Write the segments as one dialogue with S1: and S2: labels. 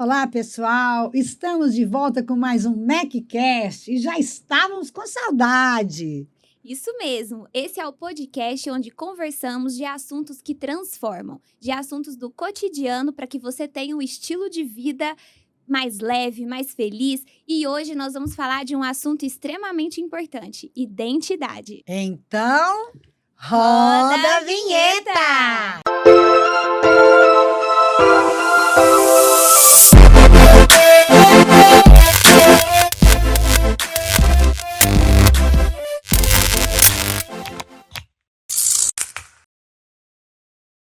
S1: Olá, pessoal! Estamos de volta com mais um MacCast e já estávamos com saudade.
S2: Isso mesmo, esse é o podcast onde conversamos de assuntos que transformam, de assuntos do cotidiano para que você tenha um estilo de vida mais leve, mais feliz. E hoje nós vamos falar de um assunto extremamente importante: identidade.
S1: Então, roda a vinheta!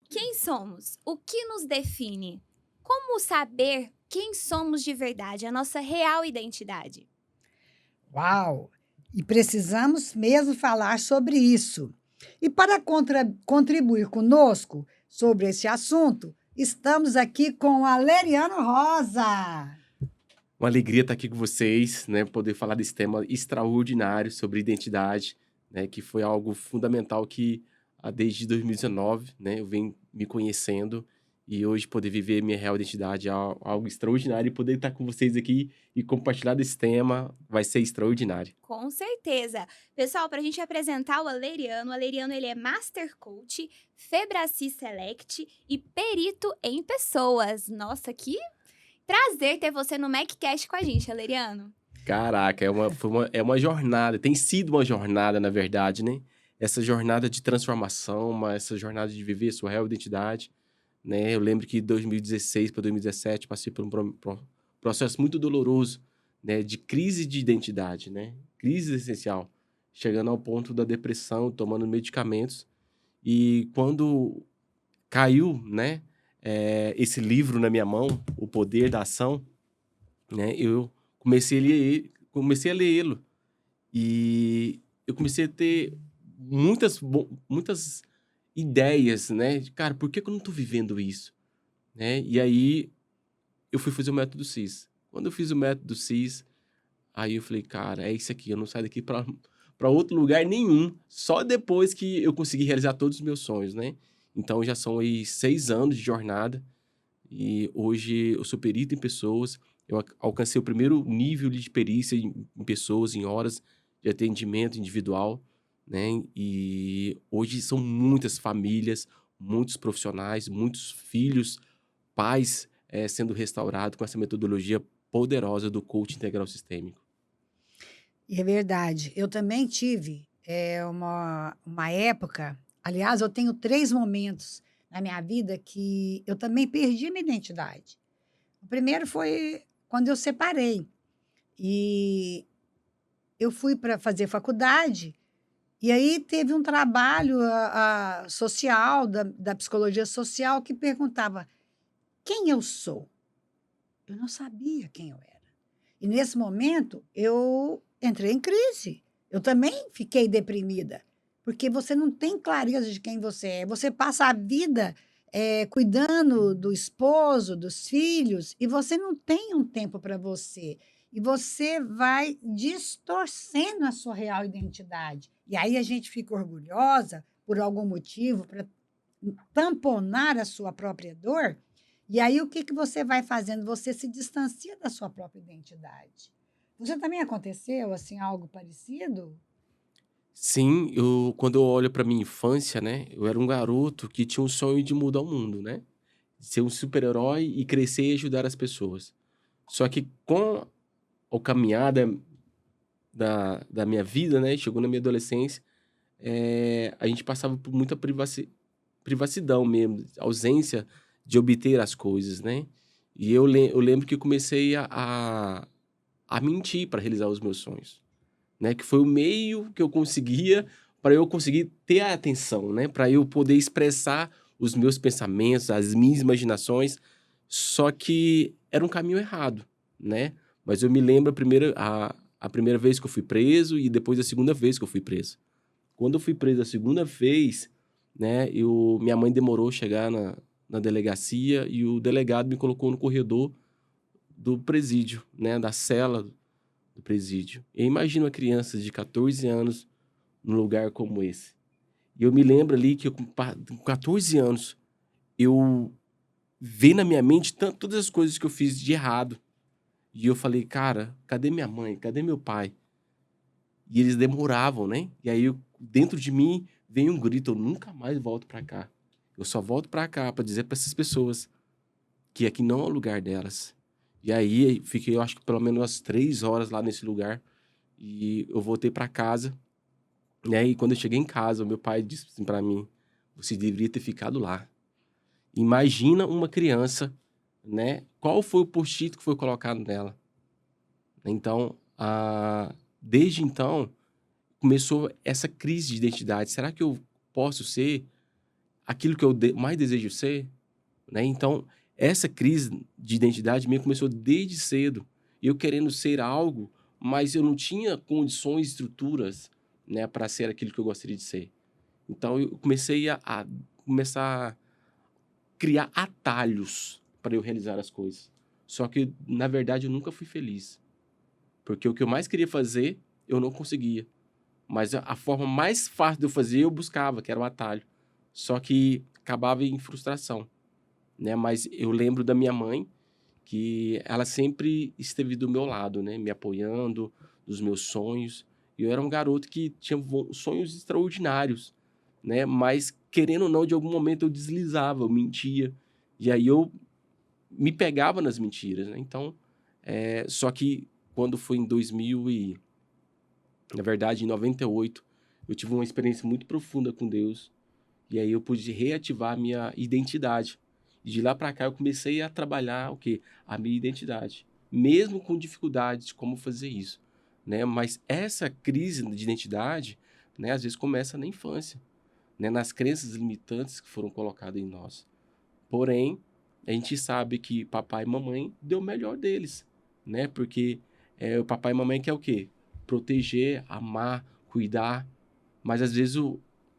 S2: Quem somos? O que nos define? Como saber quem somos de verdade, a nossa real identidade?
S1: Uau! E precisamos mesmo falar sobre isso. E para contribuir conosco sobre esse assunto, estamos aqui com a Leriano Rosa.
S3: Uma alegria estar aqui com vocês, né? Poder falar desse tema extraordinário sobre identidade, né? Que foi algo fundamental que desde 2019, né? Eu venho me conhecendo e hoje poder viver minha real identidade é algo extraordinário e poder estar com vocês aqui e compartilhar desse tema vai ser extraordinário.
S2: Com certeza. Pessoal, para a gente apresentar o Aleriano ele é Master Coach, Febraci Select e perito em pessoas. Nossa, que prazer ter você no MacCast com a gente, Aleriano.
S3: Caraca, é uma jornada, tem sido uma jornada, na verdade, né? Essa jornada de transformação, essa jornada de viver sua real identidade, né? Eu lembro que de 2016 para 2017 passei por um processo muito doloroso, né? De crise de identidade, né? Crise essencial, chegando ao ponto da depressão, tomando medicamentos. E quando caiu, né? Esse livro na minha mão, O Poder da Ação, né? Eu comecei a lê-lo e eu comecei a ter muitas ideias, né? Cara, por que eu não tô vivendo isso? Né? E aí eu fui fazer o método CIS. Quando eu fiz o método CIS, aí eu falei, cara, é isso aqui, eu não saio daqui para outro lugar nenhum, só depois que eu consegui realizar todos os meus sonhos, né? Então já são aí 6 anos de jornada e hoje eu sou perito em pessoas, eu alcancei o primeiro nível de perícia em pessoas, em horas de atendimento individual, né? E hoje são muitas famílias, muitos profissionais, muitos filhos, pais sendo restaurados com essa metodologia poderosa do coaching integral sistêmico.
S1: E é verdade, eu também tive uma época, aliás, eu tenho 3 momentos na minha vida que eu também perdi minha identidade. O primeiro foi quando eu separei e eu fui para fazer faculdade e aí teve um trabalho social, da psicologia social, que perguntava quem eu sou. Eu não sabia quem eu era. E nesse momento eu entrei em crise. Eu também fiquei deprimida, porque você não tem clareza de quem você é. Você passa a vida cuidando do esposo, dos filhos, e você não tem um tempo para você. E você vai distorcendo a sua real identidade. E aí a gente fica orgulhosa por algum motivo, para tamponar a sua própria dor. E aí o que você vai fazendo? Você se distancia da sua própria identidade. Você também aconteceu assim algo parecido?
S3: Sim, quando eu olho para minha infância, né? Eu era um garoto que tinha um sonho de mudar o mundo, né? Ser um super-herói e crescer e ajudar as pessoas. Só que com a caminhada da minha vida, né? Chegou na minha adolescência, a gente passava por muita privacidão mesmo, ausência de obter as coisas, né? E eu lembro que eu comecei a mentir para realizar os meus sonhos, né? Que foi o meio que eu conseguia para eu conseguir ter a atenção, né? Para eu poder expressar os meus pensamentos, as minhas imaginações, só que era um caminho errado, né? Mas eu me lembro a primeira vez que eu fui preso e depois a segunda vez que eu fui preso. Quando eu fui preso a segunda vez, né? Minha mãe demorou a chegar na delegacia e o delegado me colocou no corredor do presídio, né? Da cela do presídio. Eu imagino uma criança de 14 anos num lugar como esse. E eu me lembro ali que com 14 anos, eu ver na minha mente todas as coisas que eu fiz de errado. E eu falei, cara, cadê minha mãe? Cadê meu pai? E eles demoravam, né? E aí, dentro de mim, veio um grito, eu nunca mais volto pra cá. Eu só volto pra cá pra dizer pra essas pessoas que aqui não é o lugar delas. E aí, fiquei, eu acho que pelo menos umas 3 horas lá nesse lugar. E eu voltei pra casa. E aí, quando eu cheguei em casa, o meu pai disse assim pra mim, você deveria ter ficado lá. Imagina uma criança, né? Qual foi o post-it que foi colocado nela? Então, desde então, começou essa crise de identidade. Será que eu posso ser aquilo que eu mais desejo ser? Né? Então, essa crise de identidade minha começou desde cedo. Eu querendo ser algo, mas eu não tinha condições, estruturas, né, para ser aquilo que eu gostaria de ser. Então, eu comecei a começar criar atalhos para eu realizar as coisas. Só que, na verdade, eu nunca fui feliz. Porque o que eu mais queria fazer, eu não conseguia. Mas a forma mais fácil de eu fazer, eu buscava, que era o atalho. Só que acabava em frustração, né? Mas eu lembro da minha mãe, que ela sempre esteve do meu lado, né? Me apoiando, dos meus sonhos. E eu era um garoto que tinha sonhos extraordinários, né? Mas, querendo ou não, de algum momento eu deslizava, eu mentia. E aí eu me pegava nas mentiras, né? Então, só que quando foi em 2000 e... Na verdade, em 98, eu tive uma experiência muito profunda com Deus. E aí eu pude reativar a minha identidade. E de lá para cá eu comecei a trabalhar o quê? A minha identidade. Mesmo com dificuldades de como fazer isso, né? Mas essa crise de identidade, né, às vezes começa na infância, né, nas crenças limitantes que foram colocadas em nós. Porém, a gente sabe que papai e mamãe deu o melhor deles, né? Porque o papai e mamãe quer o quê? Proteger, amar, cuidar. Mas às vezes,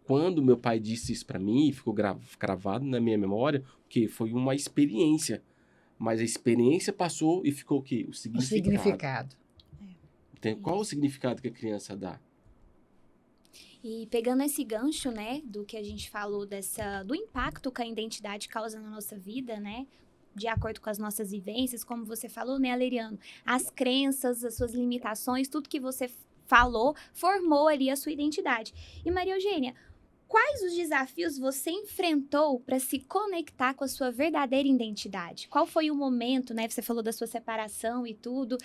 S3: quando meu pai disse isso para mim, ficou gravado na minha memória, que foi uma experiência. Mas a experiência passou e ficou o quê? O
S1: O
S3: significado.
S1: significado.
S3: Então, qual o significado que a criança dá?
S2: E pegando esse gancho, né, do que a gente falou do impacto que a identidade causa na nossa vida, né, de acordo com as nossas vivências, como você falou, né, Aleriano, as crenças, as suas limitações, tudo que você falou, formou ali a sua identidade. E Maria Eugênia, quais os desafios você enfrentou para se conectar com a sua verdadeira identidade? Qual foi o momento, né, você falou da sua separação e tudo,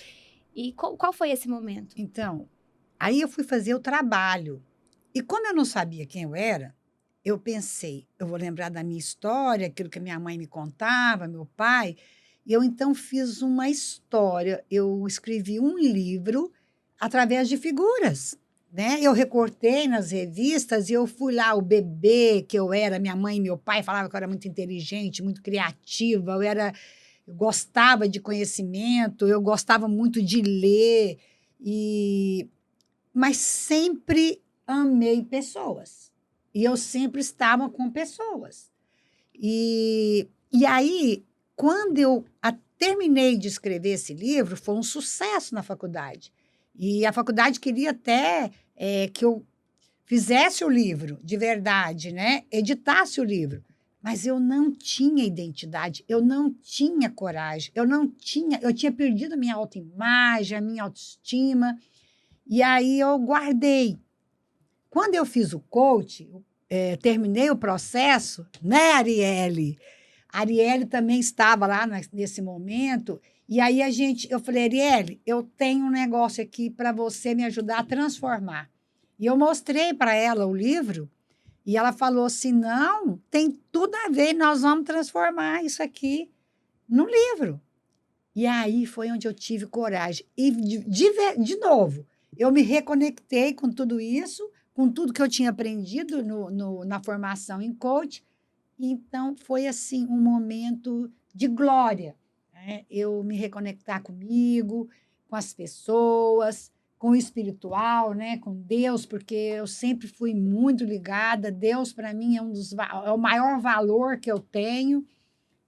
S2: e qual foi esse momento?
S1: Então, aí eu fui fazer o trabalho. E como eu não sabia quem eu era, eu pensei, eu vou lembrar da minha história, aquilo que a minha mãe me contava, meu pai. E eu então fiz uma história, eu escrevi um livro através de figuras, né? Eu recortei nas revistas e eu fui lá, o bebê que eu era, minha mãe e meu pai falavam que eu era muito inteligente, muito criativa, eu gostava de conhecimento, eu gostava muito de ler, mas sempre amei pessoas. E eu sempre estava com pessoas. E aí, quando eu terminei de escrever esse livro, foi um sucesso na faculdade. E a faculdade queria até que eu fizesse o livro de verdade, né? Editasse o livro. Mas eu não tinha identidade, eu não tinha coragem, eu tinha perdido a minha autoimagem, a minha autoestima. E aí eu guardei. Quando eu fiz o coach, terminei o processo, né, Arielle? A Arielle também estava lá nesse momento. E aí eu falei, Arielle, eu tenho um negócio aqui para você me ajudar a transformar. E eu mostrei para ela o livro e ela falou assim: não, tem tudo a ver, nós vamos transformar isso aqui no livro. E aí foi onde eu tive coragem. E, de novo, eu me reconectei com tudo isso, com tudo que eu tinha aprendido na formação em coach. Então, foi assim um momento de glória, né? Eu me reconectar comigo, com as pessoas, com o espiritual, né? Com Deus, porque eu sempre fui muito ligada. Deus, para mim, é o maior valor que eu tenho.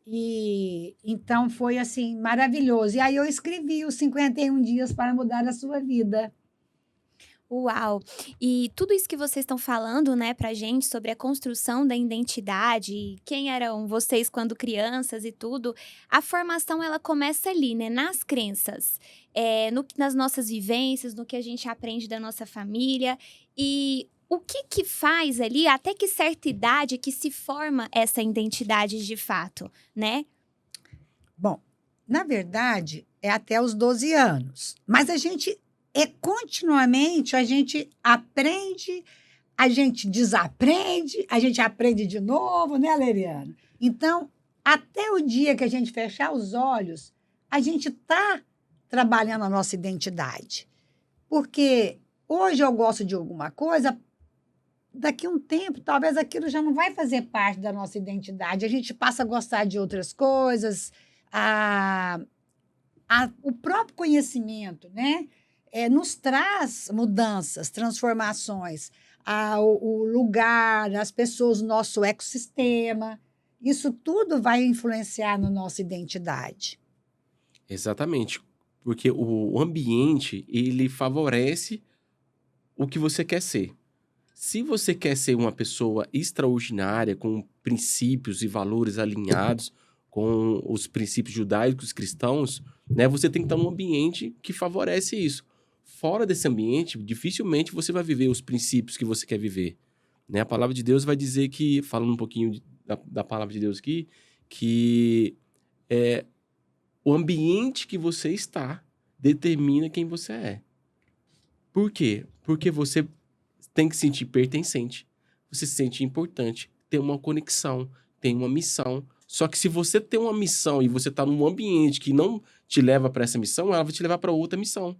S1: E então foi assim maravilhoso. E aí eu escrevi os 51 dias para mudar a sua vida.
S2: Uau! E tudo isso que vocês estão falando, né, pra gente sobre a construção da identidade, quem eram vocês quando crianças e tudo, a formação ela começa ali, né, nas crenças, nas nossas vivências, no que a gente aprende da nossa família. E o que que faz ali, até que certa idade que se forma essa identidade de fato, né?
S1: Bom, na verdade, é até os 12 anos. Mas continuamente, a gente aprende, a gente desaprende, a gente aprende de novo, né, Leriana? Então, até o dia que a gente fechar os olhos, a gente está trabalhando a nossa identidade. Porque hoje eu gosto de alguma coisa, daqui a um tempo, talvez aquilo já não vai fazer parte da nossa identidade. A gente passa a gostar de outras coisas, a, o próprio conhecimento, né? Nos traz mudanças, transformações, o lugar, as pessoas, o nosso ecossistema. Isso tudo vai influenciar na nossa identidade.
S3: Exatamente. Porque o ambiente, ele favorece o que você quer ser. Se você quer ser uma pessoa extraordinária, com princípios e valores alinhados com os princípios judaicos cristãos, né, você tem que estar num ambiente que favorece isso. Fora desse ambiente, dificilmente você vai viver os princípios que você quer viver. Né? A palavra de Deus vai dizer que, falando um pouquinho da palavra de Deus aqui, que o ambiente que você está determina quem você é. Por quê? Porque você tem que se sentir pertencente. Você se sente importante. Tem uma conexão, tem uma missão. Só que se você tem uma missão e você está num ambiente que não te leva para essa missão, ela vai te levar para outra missão.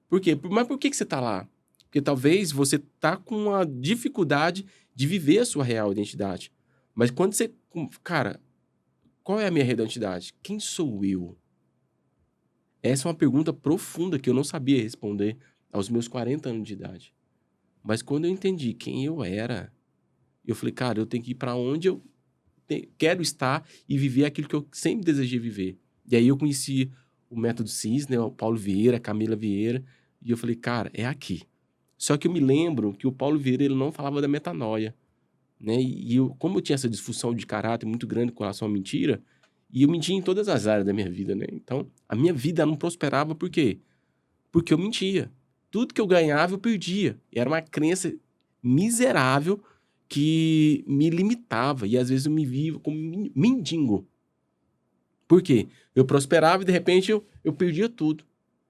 S3: Por quê? Mas por que você está lá? Porque talvez você está com uma dificuldade de viver a sua real identidade. Mas quando você... Cara, qual é a minha real identidade? Quem sou eu? Essa é uma pergunta profunda que eu não sabia responder aos meus 40 anos de idade. Mas quando eu entendi quem eu era, eu falei, cara, eu tenho que ir para onde eu quero estar e viver aquilo que eu sempre desejei viver. E aí eu conheci o método CIS, né, o Paulo Vieira, a Camila Vieira, e eu falei, cara, é aqui. Só que eu me lembro que o Paulo Vieira, ele não falava da metanoia, né? E eu, como eu tinha essa disfunção de caráter muito grande com relação à mentira, e eu mentia em todas as áreas da minha vida, né? Então, a minha vida não prosperava por quê? Porque eu mentia. Tudo que eu ganhava, eu perdia. E era uma crença miserável que me limitava. E às vezes eu me via como mendigo. Por quê? Eu prosperava e de repente eu perdia tudo.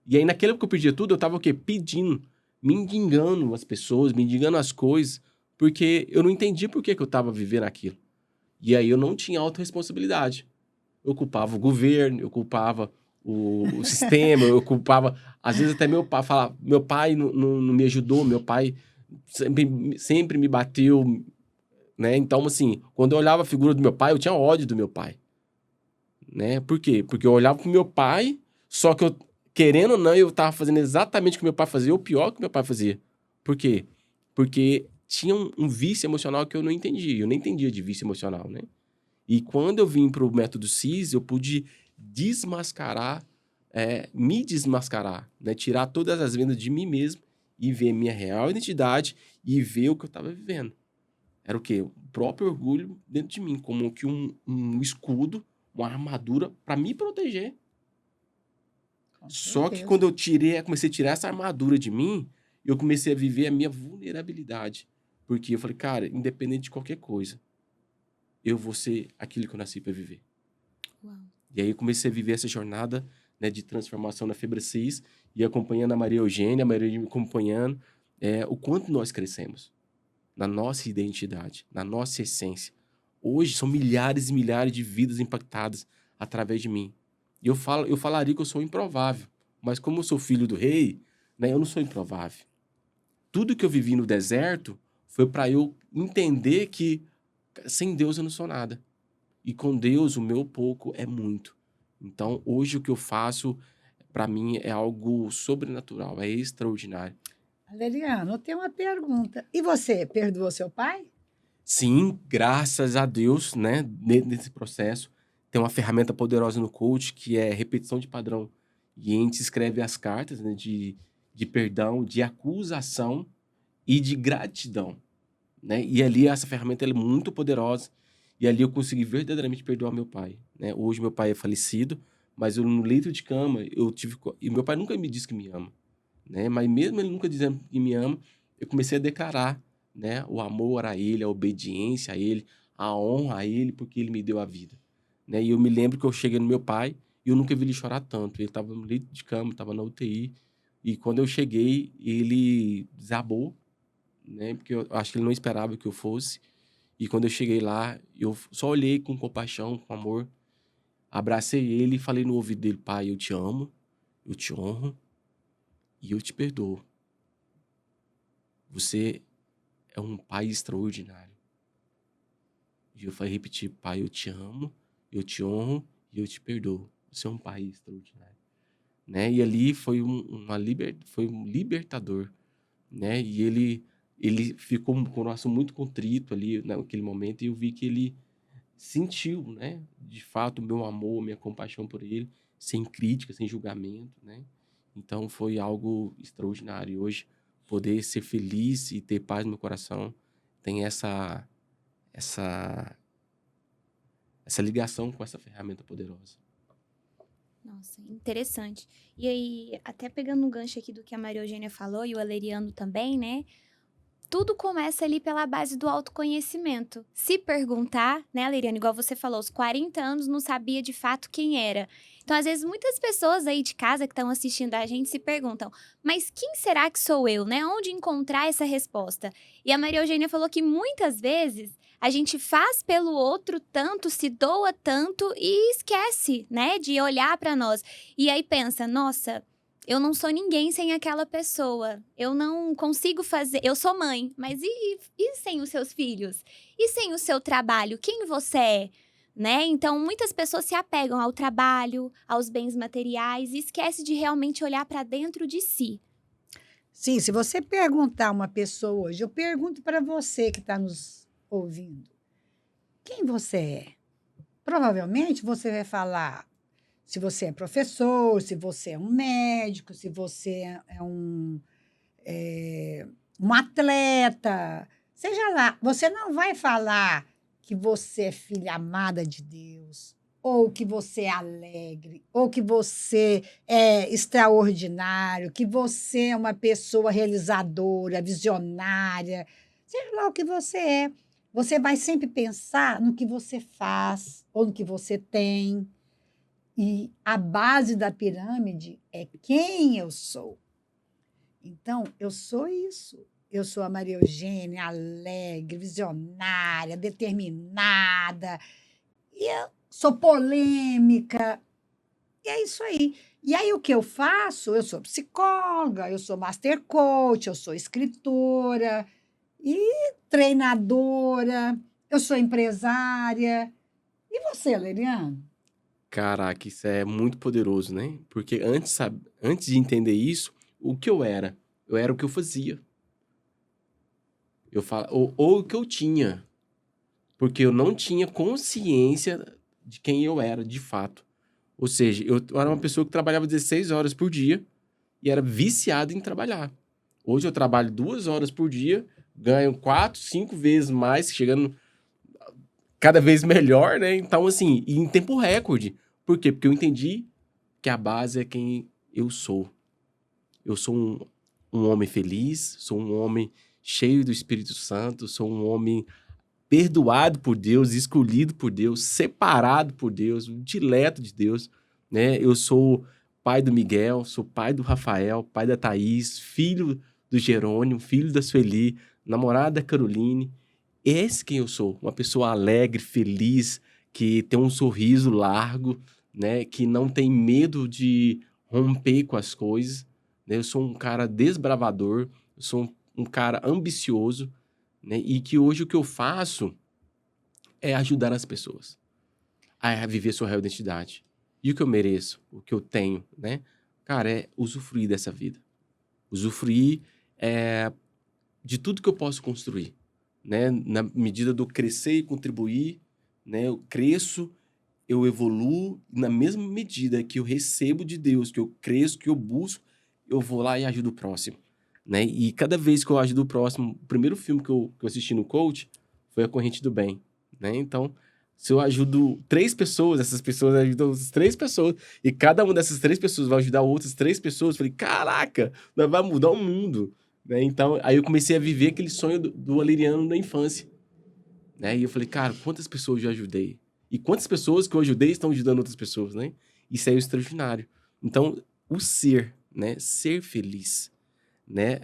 S3: E aí naquele que eu perdia tudo, eu estava o quê? Pedindo, mendigando as pessoas, mendigando as coisas, porque eu não entendia por que eu estava vivendo aquilo. E aí eu não tinha autorresponsabilidade. Eu culpava o governo, eu culpava o sistema, eu culpava... Às vezes até meu pai falava, meu pai não me ajudou, meu pai sempre me bateu, né? Então, assim, quando eu olhava a figura do meu pai, eu tinha ódio do meu pai. Né? Por quê? Porque eu olhava pro meu pai, só que eu, querendo ou não, eu tava fazendo exatamente o que meu pai fazia, ou pior que meu pai fazia. Por quê? Porque tinha um vício emocional que eu não entendia. Eu nem entendia de vício emocional, né? E quando eu vim pro método CIS, eu pude desmascarar, me desmascarar, né? Tirar todas as vendas de mim mesmo e ver minha real identidade e ver o que eu tava vivendo. Era o quê? O próprio orgulho dentro de mim, como que um escudo, uma armadura para me proteger. Só que quando eu comecei a tirar essa armadura de mim, eu comecei a viver a minha vulnerabilidade. Porque eu falei, cara, independente de qualquer coisa, eu vou ser aquilo que eu nasci para viver.
S2: Uau.
S3: E aí eu comecei a viver essa jornada, né, de transformação na Fibra 6 e acompanhando a Maria Eugênia me acompanhando, o quanto nós crescemos na nossa identidade, na nossa essência. Hoje são milhares e milhares de vidas impactadas através de mim. E eu falaria que eu sou improvável, mas como eu sou filho do rei, né, eu não sou improvável. Tudo que eu vivi no deserto foi para eu entender que sem Deus eu não sou nada. E com Deus o meu pouco é muito. Então, hoje o que eu faço, para mim, é algo sobrenatural, é extraordinário.
S1: Adriano, eu tenho uma pergunta. E você, perdoou seu pai?
S3: Sim, graças a Deus, né, nesse processo, tem uma ferramenta poderosa no coach que é repetição de padrão. E a gente escreve as cartas, né, de de perdão, de acusação e de gratidão, né? E ali essa ferramenta ela é muito poderosa. E ali eu consegui verdadeiramente perdoar meu pai, né? Hoje meu pai é falecido, mas eu no leito de cama, e meu pai nunca me disse que me ama, né? Mas mesmo ele nunca dizendo que me ama, eu comecei a declarar, né? O amor a ele, a obediência a ele, a honra a ele, porque ele me deu a vida, né? E eu me lembro que eu cheguei no meu pai e eu nunca vi ele chorar tanto. Ele estava no leito de cama, estava na UTI, e quando eu cheguei, ele desabou, né? Porque eu acho que ele não esperava que eu fosse. E quando eu cheguei lá, eu só olhei com compaixão, com amor, abracei ele e falei no ouvido dele: pai, eu te amo, eu te honro e eu te perdoo. Você é um pai extraordinário. E eu falei, repetir: pai, eu te amo, eu te honro e eu te perdoo. Você é um pai extraordinário, né? E ali foi foi um libertador, né? E ele ficou com o coração muito contrito ali naquele momento, e eu vi que ele sentiu, né, de fato, o meu amor, minha compaixão por ele, sem crítica, sem julgamento, né? Então foi algo extraordinário. E hoje, poder ser feliz e ter paz no meu coração tem essa, essa ligação com essa ferramenta poderosa.
S2: Nossa, interessante. E aí, até pegando um gancho aqui do que a Maria Eugênia falou, e o Aleriano também, né? Tudo começa ali pela base do autoconhecimento. Se perguntar, né, Aleriano, igual você falou, aos 40 anos não sabia de fato quem era. Então, às vezes, muitas pessoas aí de casa que estão assistindo a gente se perguntam, mas quem será que sou eu, né? Onde encontrar essa resposta? E a Maria Eugênia falou que muitas vezes a gente faz pelo outro tanto, se doa tanto e esquece, né, de olhar para nós. E aí pensa, nossa, eu não sou ninguém sem aquela pessoa. Eu não consigo fazer. Eu sou mãe, mas e sem os seus filhos? E sem o seu trabalho? Quem você é? Né? Então, muitas pessoas se apegam ao trabalho, aos bens materiais e esquece de realmente olhar para dentro de si.
S1: Sim, se você perguntar a uma pessoa hoje, eu pergunto para você que está nos ouvindo, quem você é? Provavelmente você vai falar se você é professor, se você é um médico, se você é um atleta, seja lá. Você não vai falar que você é filha amada de Deus, ou que você é alegre, ou que você é extraordinário, que você é uma pessoa realizadora, visionária, seja lá o que você é. Você vai sempre pensar no que você faz ou no que você tem. E a base da pirâmide é quem eu sou. Então, eu sou isso. Eu sou a Maria Eugênia, alegre, visionária, determinada. E eu sou polêmica. E é isso aí. E aí, o que eu faço? Eu sou psicóloga, eu sou master coach, eu sou escritora e treinadora, eu sou empresária. E você, Leriane?
S3: Caraca, isso é muito poderoso, né? Porque antes de entender isso, o que eu era? Eu era o que eu fazia. Ou o que eu tinha. Porque eu não tinha consciência de quem eu era, de fato. Ou seja, eu era uma pessoa que trabalhava 16 horas por dia e era viciado em trabalhar. Hoje eu trabalho 2 horas por dia, ganho 4, 5 vezes mais, chegando cada vez melhor, né? Então, assim, e em tempo recorde. Por quê? Porque eu entendi que a base é quem eu sou. Eu sou um homem feliz, sou um homem cheio do Espírito Santo, sou um homem perdoado por Deus, escolhido por Deus, separado por Deus, um dileto de Deus, né? Eu sou pai do Miguel, sou pai do Rafael, pai da Thaís, filho do Jerônimo, filho da Sueli, namorada da Caroline. Esse quem eu sou, uma pessoa alegre, feliz, que tem um sorriso largo, né? Que não tem medo de romper com as coisas, né? Eu sou um cara desbravador, eu sou um cara ambicioso, né? E que hoje o que eu faço é ajudar as pessoas a viver sua real identidade. E o que eu mereço, o que eu tenho, né? Cara, é usufruir dessa vida. Usufruir de tudo que eu posso construir, né? Na medida do crescer e contribuir, né? Eu cresço, eu evoluo, na mesma medida que eu recebo de Deus, que eu cresço, que eu busco, eu vou lá e ajudo o próximo, né? E cada vez que eu ajudo o próximo, o primeiro filme que eu assisti no Coach foi A Corrente do Bem, né? Então, se eu ajudo 3 pessoas, essas pessoas ajudam as 3 pessoas, e cada uma dessas 3 pessoas vai ajudar outras 3 pessoas, eu falei, caraca, nós vai mudar o mundo, né? Então, aí eu comecei a viver aquele sonho do Aleriano da infância, né? E eu falei, cara, quantas pessoas eu já ajudei? E quantas pessoas que eu ajudei estão ajudando outras pessoas, né? Isso é o extraordinário. Então, o ser, né? Ser feliz, né?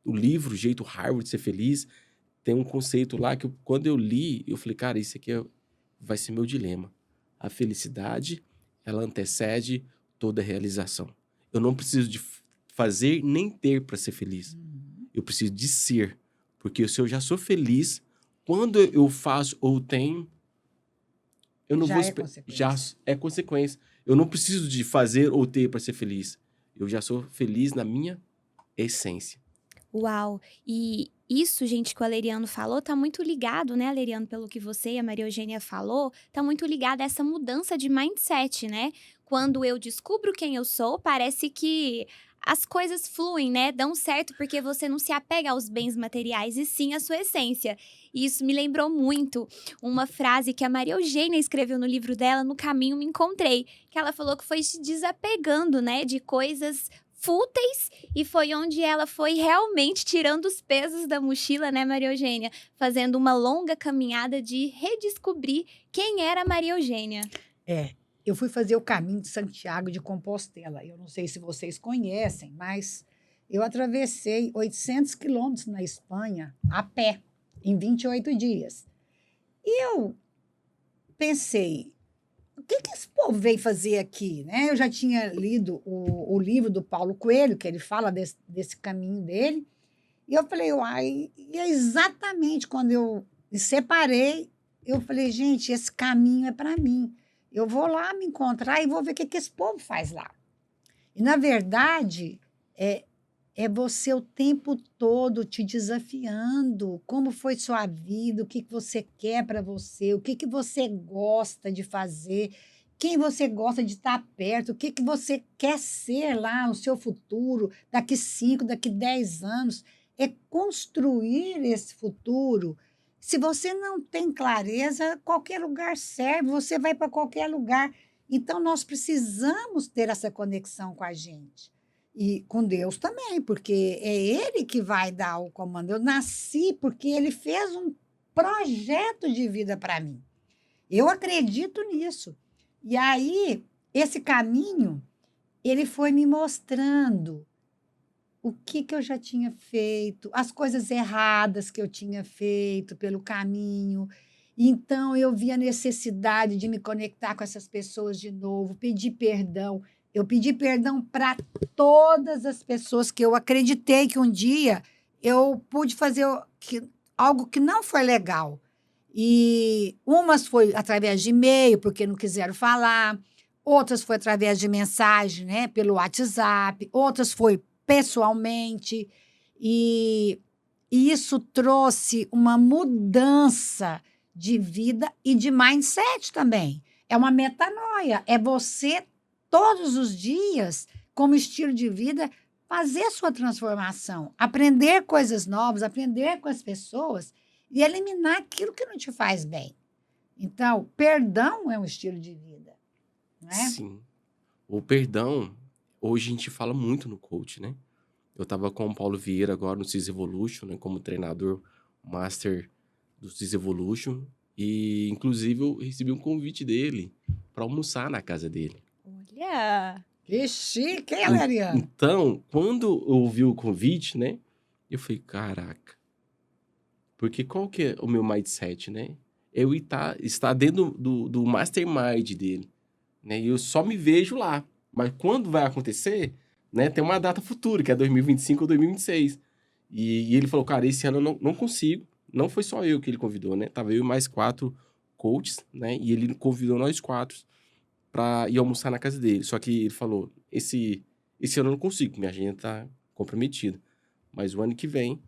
S3: O livro Jeito Harvard de Ser Feliz tem um conceito lá que quando eu li, eu falei, cara, isso aqui vai ser meu dilema. A felicidade, ela antecede toda realização. Eu não preciso de fazer nem ter para ser feliz. Eu preciso de ser. Porque se eu já sou feliz, quando eu faço ou tenho, eu não
S1: Já
S3: vou...
S1: é
S3: Já
S1: consequência.
S3: é consequência. Eu não preciso de fazer ou ter para ser feliz. Eu já sou feliz na minha essência.
S2: Uau! E isso, gente, que o Aleriano falou, tá muito ligado, né, Aleriano, pelo que você e a Maria Eugênia falou, tá muito ligado a essa mudança de mindset, né? Quando eu descubro quem eu sou, parece que as coisas fluem, né? Dão certo porque você não se apega aos bens materiais e sim à sua essência. E isso me lembrou muito uma frase que a Maria Eugênia escreveu no livro dela, No Caminho Me Encontrei, que ela falou que foi se desapegando, né, de coisas fúteis e foi onde ela foi realmente tirando os pesos da mochila, né, Maria Eugênia? Fazendo uma longa caminhada de redescobrir quem era a Maria Eugênia.
S1: Eu fui fazer o caminho de Santiago de Compostela. Eu não sei se vocês conhecem, mas eu atravessei 800 quilômetros na Espanha a pé, em 28 dias. E eu pensei, o que esse povo veio fazer aqui? Né? Eu já tinha lido o livro do Paulo Coelho, que ele fala desse caminho dele, e eu falei, uai, e é exatamente quando eu me separei, eu falei, gente, esse caminho é para mim. Eu vou lá me encontrar e vou ver o que esse povo faz lá. E, na verdade, é você o tempo todo te desafiando. Como foi sua vida? O que você quer para você? O que você gosta de fazer? Quem você gosta de estar perto? O que você quer ser lá no seu futuro, daqui 5, daqui 10 anos? É construir esse futuro. Se você não tem clareza, qualquer lugar serve, você vai para qualquer lugar. Então, nós precisamos ter essa conexão com a gente. E com Deus também, porque é Ele que vai dar o comando. Eu nasci porque Ele fez um projeto de vida para mim. Eu acredito nisso. E aí, esse caminho, ele foi me mostrando o que eu já tinha feito, as coisas erradas que eu tinha feito pelo caminho. Então, eu vi a necessidade de me conectar com essas pessoas de novo, pedir perdão. Eu pedi perdão para todas as pessoas que eu acreditei que um dia eu pude fazer algo que não foi legal. E umas foi através de e-mail, porque não quiseram falar, outras foi através de mensagem, né, pelo WhatsApp, outras foi pessoalmente, e isso trouxe uma mudança de vida e de mindset também. É uma metanoia, é você todos os dias, como estilo de vida, fazer a sua transformação, aprender coisas novas, aprender com as pessoas e eliminar aquilo que não te faz bem. Então, perdão é um estilo de vida, não é?
S3: Sim. O perdão, hoje a gente fala muito no coach, né? Eu estava com o Paulo Vieira agora no CIS Evolution, né? Como treinador master do CIS Evolution. E, inclusive, eu recebi um convite dele para almoçar na casa dele.
S2: Olha!
S1: Que chique, hein, Aleriano?
S3: Então, quando eu ouvi o convite, né? Eu falei, caraca. Porque qual que é o meu mindset, né? Eu estar dentro do mastermind dele, né? E eu só me vejo lá. Mas quando vai acontecer, né? Tem uma data futura, que é 2025 ou 2026. E ele falou, cara, esse ano eu não consigo. Não foi só eu que ele convidou, né? Tava eu e mais 4 coaches, né? E ele convidou nós 4 para ir almoçar na casa dele. Só que ele falou, esse ano eu não consigo, minha agenda tá comprometida. Mas o ano que vem,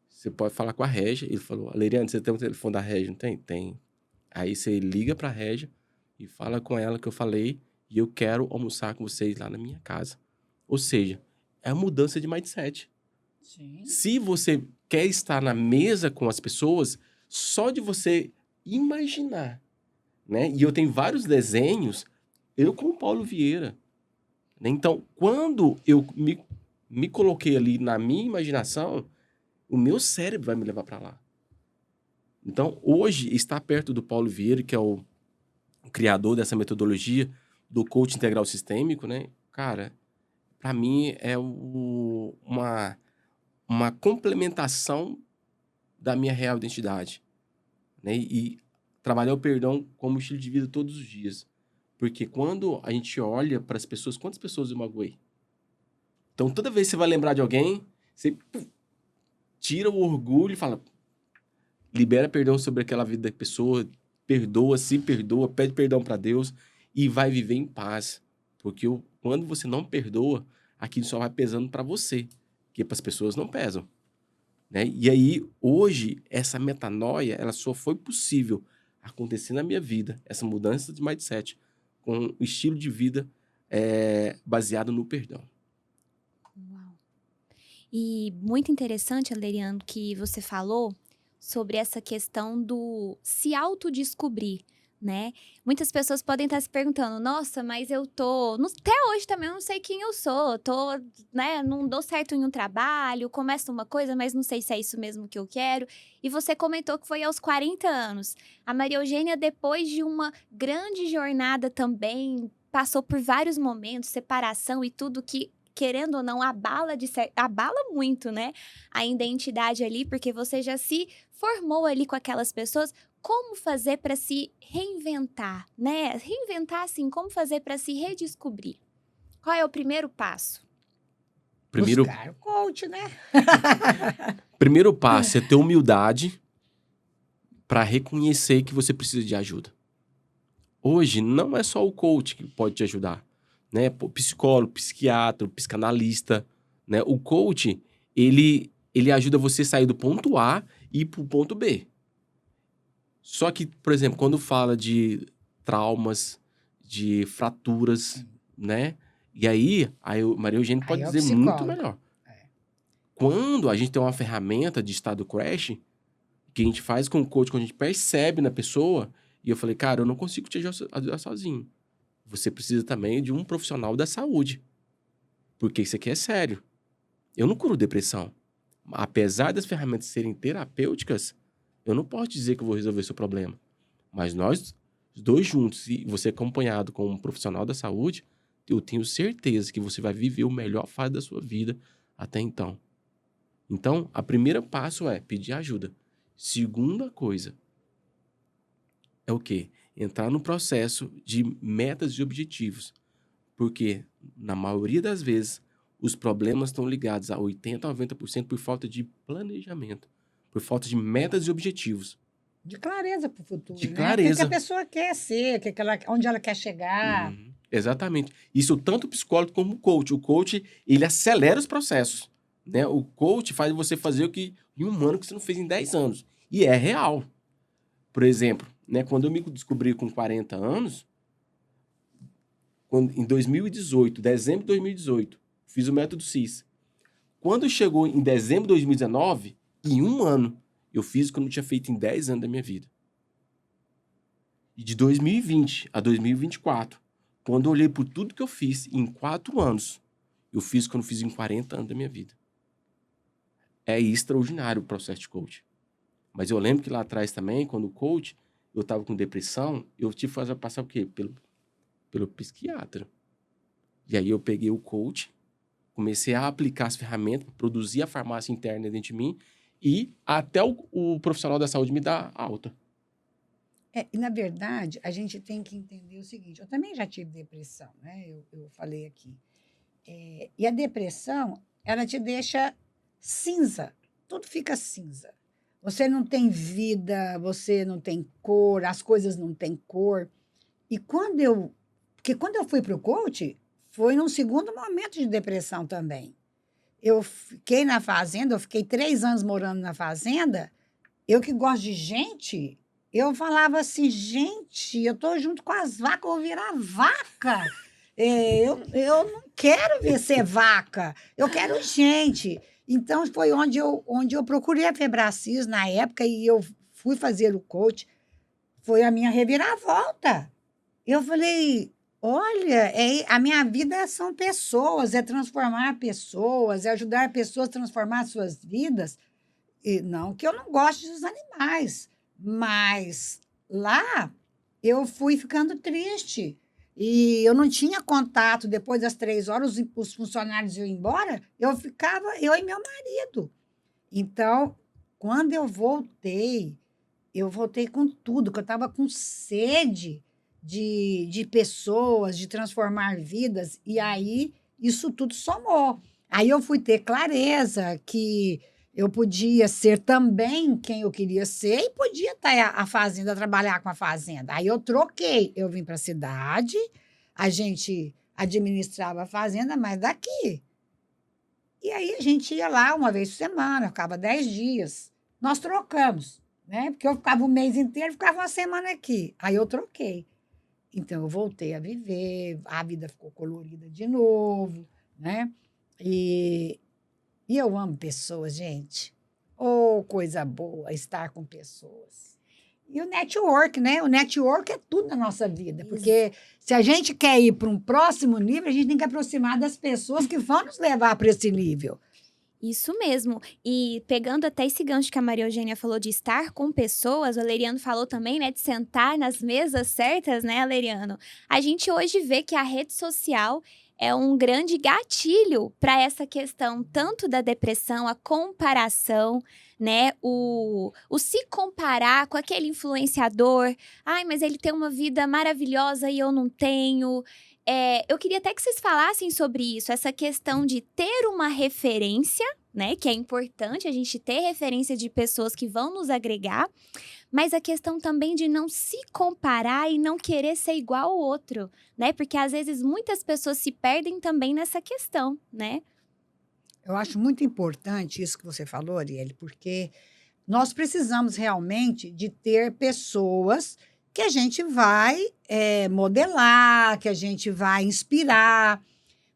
S3: você pode falar com a Régia. Ele falou, Aleriane, você tem o telefone da Régia? Não tem? Tem. Aí você liga pra Régia e fala com ela que eu falei e eu quero almoçar com vocês lá na minha casa. Ou seja, é a mudança de mindset.
S1: Sim.
S3: Se você quer estar na mesa com as pessoas, só de você imaginar, né? E eu tenho vários desenhos, eu com o Paulo Vieira, né? Então, quando eu me coloquei ali na minha imaginação, o meu cérebro vai me levar para lá. Então, hoje, estar perto do Paulo Vieira, que é o criador dessa metodologia do coach integral sistêmico, né? Cara, para mim é uma complementação da minha real identidade, né? E trabalhar o perdão como estilo de vida todos os dias. Porque quando a gente olha para as pessoas, quantas pessoas eu magoei? Então, toda vez que você vai lembrar de alguém, você tira o orgulho e fala, libera perdão sobre aquela vida da pessoa, perdoa, se perdoa, pede perdão para Deus e vai viver em paz. Porque quando você não perdoa, aquilo só vai pesando para você, porque para as pessoas não pesam, né? E aí, hoje, essa metanoia, ela só foi possível acontecer na minha vida, essa mudança de mindset, com o estilo de vida baseado no perdão.
S2: Uau. E muito interessante, Alderiano, que você falou sobre essa questão do se autodescobrir, né? Muitas pessoas podem estar se perguntando, nossa, mas eu tô... Até hoje também eu não sei quem eu sou, né, não dou certo em um trabalho, começo uma coisa, mas não sei se é isso mesmo que eu quero. E você comentou que foi aos 40 anos. A Maria Eugênia, depois de uma grande jornada também, passou por vários momentos, separação e tudo que, querendo ou não, abala muito, né? A identidade ali, porque você já se formou ali com aquelas pessoas. Como fazer para se reinventar, né? Reinventar, assim, como fazer para se redescobrir? Qual é o primeiro passo?
S1: Buscar o coach, né?
S3: Primeiro passo é ter humildade para reconhecer que você precisa de ajuda. Hoje, não é só o coach que pode te ajudar, né? Psicólogo, psiquiatra, psicanalista, né? O coach, ele ajuda você a sair do ponto A e ir para o ponto B. Só que, por exemplo, quando fala de traumas, de fraturas, né? E aí, a Maria Eugênia pode
S1: Aí é o
S3: dizer muito
S1: psicólogo.
S3: melhor. Quando a gente tem uma ferramenta de estado crash, que a gente faz com o coach, quando a gente percebe na pessoa, e eu falei, cara, eu não consigo te ajudar sozinho. Você precisa também de um profissional da saúde. Porque isso aqui é sério. Eu não curo depressão. Apesar das ferramentas serem terapêuticas, eu não posso dizer que eu vou resolver seu problema. Mas nós dois juntos, e você acompanhado com um profissional da saúde, eu tenho certeza que você vai viver o melhor fase da sua vida até então. Então, o primeiro passo é pedir ajuda. Segunda coisa é o quê? Entrar no processo de metas e objetivos. Porque, na maioria das vezes, os problemas estão ligados a 80% a 90% por falta de planejamento, por falta de metas e objetivos.
S1: De clareza para o futuro,
S3: De
S1: né? O
S3: clareza.
S1: que a pessoa quer ser, onde ela quer chegar.
S3: Exatamente. Isso tanto o psicólogo como o coach. O coach, ele acelera os processos, né? O coach faz você fazer o que em um ano que você não fez em 10 anos. E é real. Por exemplo, né, quando eu me descobri com 40 anos, em 2018, dezembro de 2018, fiz o método CIS. Quando chegou em dezembro de 2019, em um ano, eu fiz o que eu não tinha feito em 10 anos da minha vida. E de 2020 a 2024, quando eu olhei por tudo que eu fiz em 4 anos, eu fiz o que eu não fiz em 40 anos da minha vida. É extraordinário o processo de coach. Mas eu lembro que lá atrás também, quando o coach, eu estava com depressão, eu tive que fazer passar o quê? Pelo psiquiatra. E aí eu peguei o coach, comecei a aplicar as ferramentas, produzir a farmácia interna dentro de mim e até o profissional da saúde me dá alta.
S1: E, na verdade, a gente tem que entender o seguinte, eu também já tive depressão, né? Eu falei aqui. E a depressão, ela te deixa cinza, tudo fica cinza. Você não tem vida, você não tem cor, as coisas não têm cor. E porque quando eu fui para o coach, foi num segundo momento de depressão também. Eu fiquei na fazenda, eu fiquei 3 anos morando na fazenda, eu que gosto de gente, eu falava assim, gente, eu estou junto com as vacas, eu vou virar vaca. Eu não quero ver ser vaca, eu quero gente. Então, foi onde eu procurei a Febracis na época e eu fui fazer o coach. Foi a minha reviravolta. Eu falei, olha, a minha vida são pessoas, é transformar pessoas, é ajudar pessoas a transformar suas vidas. E não que eu não goste dos animais, mas lá eu fui ficando triste. E eu não tinha contato. Depois das 3 horas, os funcionários iam embora, eu ficava, eu e meu marido. Então, quando eu voltei com tudo, que eu estava com sede de pessoas, de transformar vidas, e aí isso tudo somou. Aí eu fui ter clareza que eu podia ser também quem eu queria ser e podia estar a fazenda, trabalhar com a fazenda. Aí eu troquei, eu vim para a cidade, a gente administrava a fazenda, mas daqui. E aí a gente ia lá uma vez por semana, ficava 10 dias. Nós trocamos, né? Porque eu ficava o mês inteiro, ficava uma semana aqui. Aí eu troquei. Então eu voltei a viver, a vida ficou colorida de novo, né? E eu amo pessoas, gente. Oh, coisa boa estar com pessoas. E o network, né? O network é tudo na nossa vida, porque se a gente quer ir para um próximo nível, a gente tem que aproximar das pessoas que vão nos levar para esse nível.
S2: Isso mesmo. E pegando até esse gancho que a Maria Eugênia falou de estar com pessoas, o Aleriano falou também, né, de sentar nas mesas certas, né, Aleriano? A gente hoje vê que a rede social é um grande gatilho para essa questão tanto da depressão, a comparação, né, o se comparar com aquele influenciador. Ai, mas ele tem uma vida maravilhosa e eu não tenho. Eu queria até que vocês falassem sobre isso, essa questão de ter uma referência, né? Que é importante a gente ter referência de pessoas que vão nos agregar, mas a questão também de não se comparar e não querer ser igual ao outro, né? Porque às vezes muitas pessoas se perdem também nessa questão, né?
S1: Eu acho muito importante isso que você falou, Arielle, porque nós precisamos realmente de ter pessoas que a gente vai modelar, que a gente vai inspirar,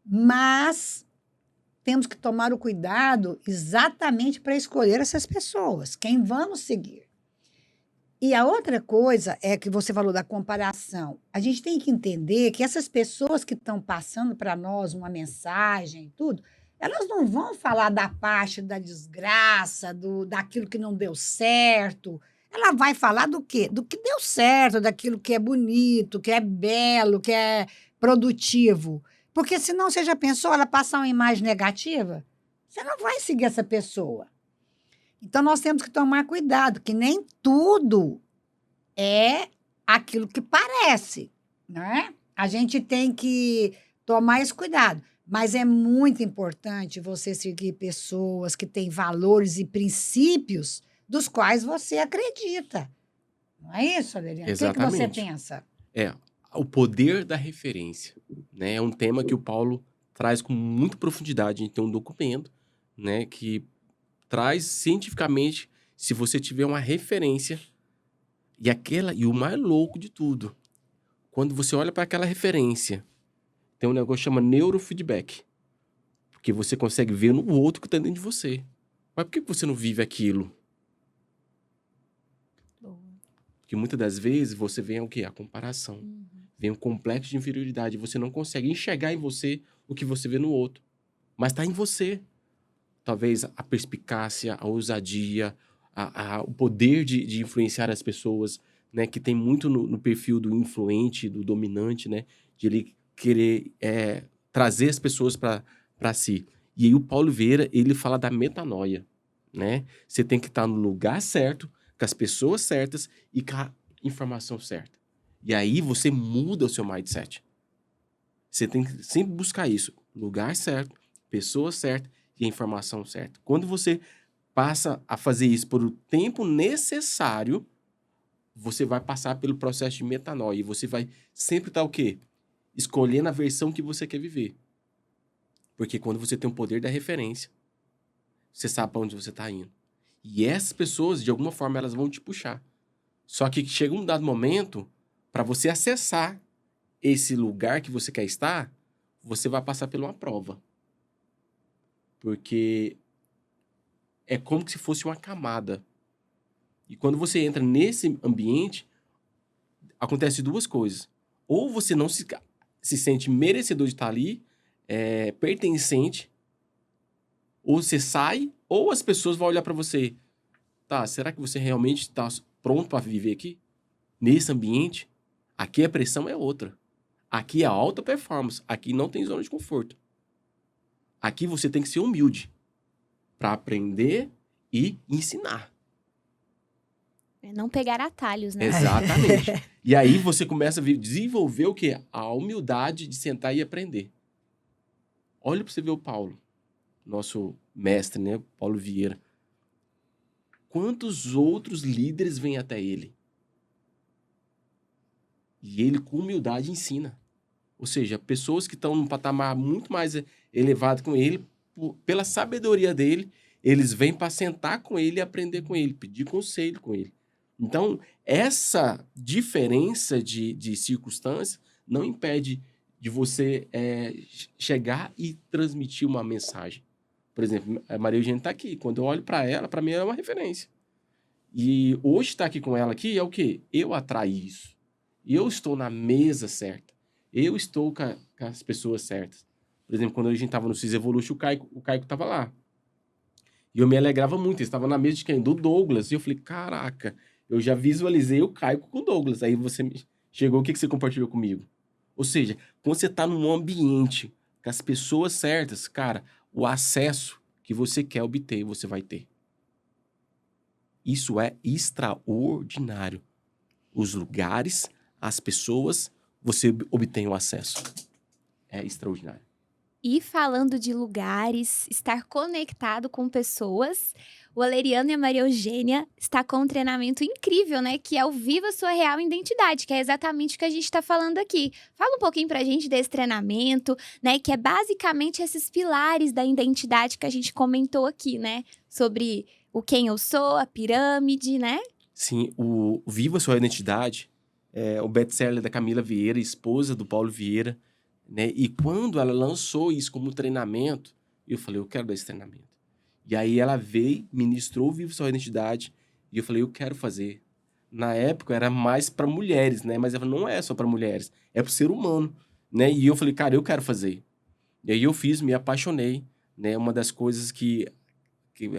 S1: mas temos que tomar o cuidado exatamente para escolher essas pessoas, quem vamos seguir. E a outra coisa é que você falou da comparação. A gente tem que entender que essas pessoas que estão passando para nós uma mensagem e tudo, elas não vão falar da parte da desgraça, daquilo que não deu certo. Ela vai falar do quê? Do que deu certo, daquilo que é bonito, que é belo, que é produtivo. Porque senão você já pensou ela passar uma imagem negativa? Você não vai seguir essa pessoa. Então nós temos que tomar cuidado, que nem tudo é aquilo que parece, né? A gente tem que tomar esse cuidado. Mas é muito importante você seguir pessoas que têm valores e princípios dos quais você acredita. Não é isso, Adeliane? O que você
S3: Exatamente.
S1: pensa?
S3: O poder da referência, né? É um tema que o Paulo traz com muita profundidade. A gente tem um documento, né, que traz cientificamente, se você tiver uma referência, e o mais louco de tudo, quando você olha para aquela referência, tem um negócio que chama neurofeedback, porque você consegue ver no outro que está dentro de você. Mas por que você não vive aquilo? Porque muitas das vezes você vem o quê? A comparação. Vem um complexo de inferioridade. Você não consegue enxergar em você o que você vê no outro. Mas está em você. Talvez a perspicácia, a ousadia, o poder de influenciar as pessoas, né? Que tem muito no perfil do influente, do dominante, né? De ele querer trazer as pessoas para si. E aí o Paulo Vieira, ele fala da metanoia, né? Você tem que estar no lugar certo, com as pessoas certas e com a informação certa. E aí você muda o seu mindset. Você tem que sempre buscar isso. Lugar certo, pessoa certa e a informação certa. Quando você passa a fazer isso por o tempo necessário, você vai passar pelo processo de metanoia. E você vai sempre estar o quê? Escolhendo a versão que você quer viver. Porque quando você tem o poder da referência, você sabe para onde você está indo. E essas pessoas, de alguma forma, elas vão te puxar. Só que chega um dado momento, para você acessar esse lugar que você quer estar, você vai passar por uma prova. Porque é como se fosse uma camada. E quando você entra nesse ambiente, acontece duas coisas. Ou você não se sente merecedor de estar ali, pertencente, ou você sai, ou as pessoas vão olhar para você. Tá, será que você realmente está pronto para viver aqui? Nesse ambiente? Aqui a pressão é outra. Aqui é alta performance. Aqui não tem zona de conforto. Aqui você tem que ser humilde para aprender e ensinar.
S2: Não pegar atalhos, né?
S3: Exatamente. E aí você começa a desenvolver o quê? A humildade de sentar e aprender. Olha para você ver o Paulo, nosso mestre, né? Paulo Vieira. Quantos outros líderes vêm até ele? E ele, com humildade, ensina. Ou seja, pessoas que estão num patamar muito mais elevado com ele, pela sabedoria dele, eles vêm para sentar com ele e aprender com ele, pedir conselho com ele. Então, essa diferença de circunstâncias não impede de você chegar e transmitir uma mensagem. Por exemplo, a Maria Eugênia está aqui. Quando eu olho para ela, para mim é uma referência. E hoje estar aqui com ela aqui é o quê? Eu atraí isso. Eu estou na mesa certa. Eu estou com as pessoas certas. Por exemplo, quando a gente estava no CIS Evolution, o Caico estava lá. E eu me alegrava muito. Ele estava na mesa de quem? Do Douglas. E eu falei, caraca, eu já visualizei o Caico com o Douglas. Aí você chegou, o que você compartilhou comigo? Ou seja, quando você está num ambiente com as pessoas certas, cara, o acesso que você quer obter, você vai ter. Isso é extraordinário. Os lugares, as pessoas, você obtém o acesso. É extraordinário.
S2: E falando de lugares, estar conectado com pessoas, o Aleriano e a Maria Eugênia está com um treinamento incrível, né? Que é o Viva Sua Real Identidade, que é exatamente o que a gente está falando aqui. Fala um pouquinho pra gente desse treinamento, né? Que é basicamente esses pilares da identidade que a gente comentou aqui, né? Sobre o quem eu sou, a pirâmide, né?
S3: Sim, o Viva Sua Identidade é o best-seller da Camila Vieira, esposa do Paulo Vieira, né? E quando ela lançou isso como treinamento, eu falei, eu quero dar esse treinamento. E aí ela veio, ministrou o Viva Sua Identidade, e eu falei, eu quero fazer. Na época era mais para mulheres, né? Mas ela não é só para mulheres, é para o ser humano, né? E eu falei, cara, eu quero fazer. E aí eu fiz, me apaixonei, né? Uma das coisas que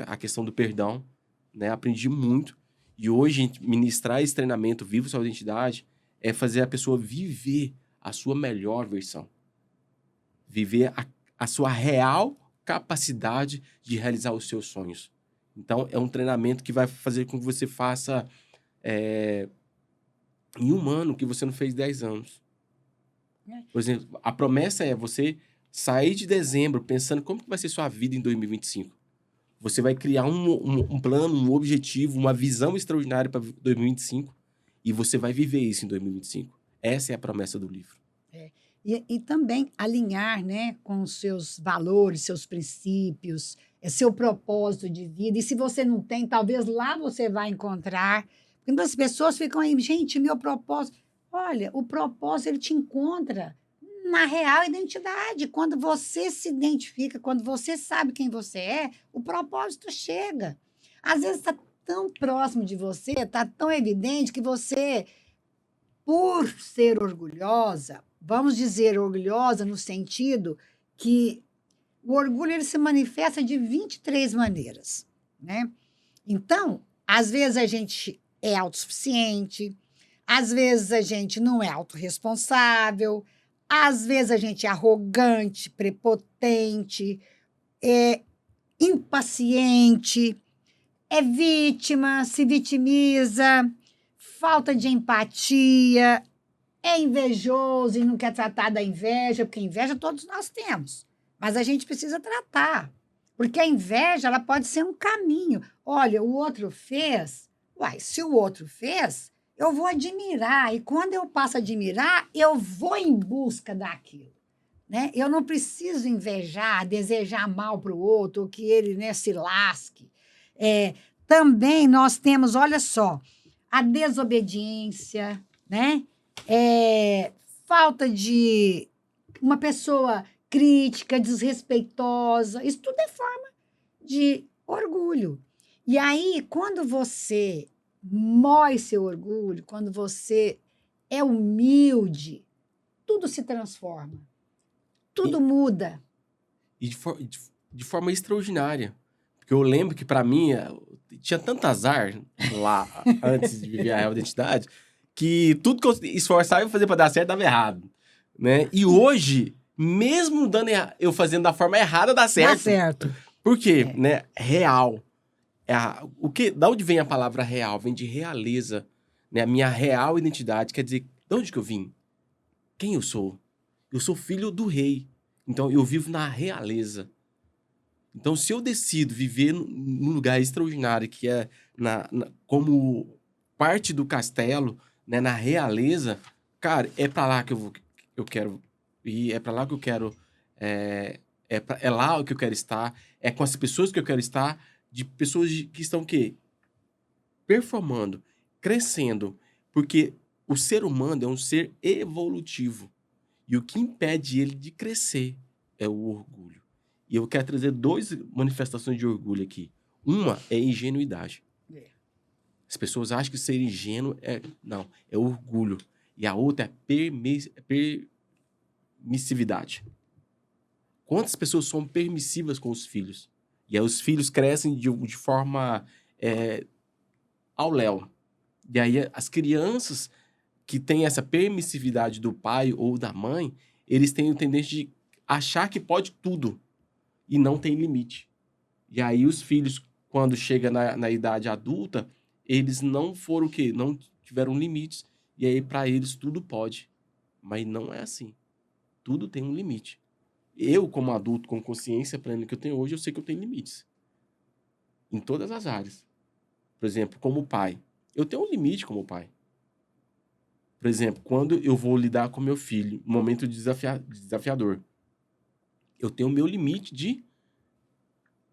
S3: a questão do perdão, né? Aprendi muito. E hoje, ministrar esse treinamento Viva Sua Identidade é fazer a pessoa viver a sua melhor versão. Viver a sua real capacidade de realizar os seus sonhos. Então, é um treinamento que vai fazer com que você faça em um ano que você não fez 10 anos. Por exemplo, a promessa é você sair de dezembro pensando como que vai ser sua vida em 2025. Você vai criar um plano, um objetivo, uma visão extraordinária para 2025 e você vai viver isso em 2025. Essa é a promessa do livro.
S1: E também alinhar, né, com os seus valores, seus princípios, seu propósito de vida. E se você não tem, talvez lá você vai encontrar. Porque muitas pessoas ficam aí, gente, meu propósito. Olha, o propósito ele te encontra na real identidade. Quando você se identifica, quando você sabe quem você é, o propósito chega. Às vezes está tão próximo de você, está tão evidente que você, por ser orgulhosa, vamos dizer orgulhosa no sentido que o orgulho ele se manifesta de 23 maneiras, né? Então, às vezes a gente é autossuficiente, às vezes a gente não é autorresponsável, às vezes a gente é arrogante, prepotente, é impaciente, é vítima, se vitimiza, falta de empatia, é invejoso e não quer tratar da inveja, porque inveja todos nós temos, mas a gente precisa tratar, porque a inveja ela pode ser um caminho. Olha, o outro fez, se o outro fez, eu vou admirar, e quando eu passo a admirar, eu vou em busca daquilo, né? Eu não preciso invejar, desejar mal para o outro, que ele, né, se lasque. Também nós temos, olha só, a desobediência, né? Falta de uma pessoa crítica, desrespeitosa. Isso tudo é forma de orgulho. E aí, quando você mói seu orgulho, quando você é humilde, tudo se transforma, tudo muda.
S3: E de forma extraordinária. Porque eu lembro que, para mim, tinha tanto azar lá, antes de viver a real identidade, que tudo que eu esforçava em fazer para dar certo dava errado. Né? E hoje, mesmo dando eu fazendo da forma errada, dá certo.
S1: Dá certo.
S3: Por quê?
S1: É.
S3: Né? Real. Da onde vem a palavra real? Vem de realeza. Né? A minha real identidade. Quer dizer, de onde que eu vim? Quem eu sou? Eu sou filho do rei. Então, eu vivo na realeza. Então, se eu decido viver num lugar extraordinário, que é como parte do castelo, né, na realeza, cara, é para lá que eu quero ir, é para lá que eu quero... É lá que eu quero estar, é com as pessoas que eu quero estar, de pessoas que estão o quê? Performando, crescendo, porque o ser humano é um ser evolutivo. E o que impede ele de crescer é o orgulho. E eu quero trazer 2 manifestações de orgulho aqui. Uma é ingenuidade. As pessoas acham que ser ingênuo não, é orgulho. E a outra é permissividade. Quantas pessoas são permissivas com os filhos? E aí os filhos crescem de forma ao léu. E aí as crianças que têm essa permissividade do pai ou da mãe, eles têm a tendência de achar que pode tudo e não tem limite. E aí os filhos, quando chegam na idade adulta, eles não foram o quê? Não tiveram limites. E aí para eles tudo pode. Mas não é assim. Tudo tem um limite. Eu, como adulto, com consciência plena que eu tenho hoje, eu sei que eu tenho limites. Em todas as áreas. Por exemplo, como pai. Eu tenho um limite como pai. Por exemplo, quando eu vou lidar com meu filho, um momento desafiador, eu tenho o meu limite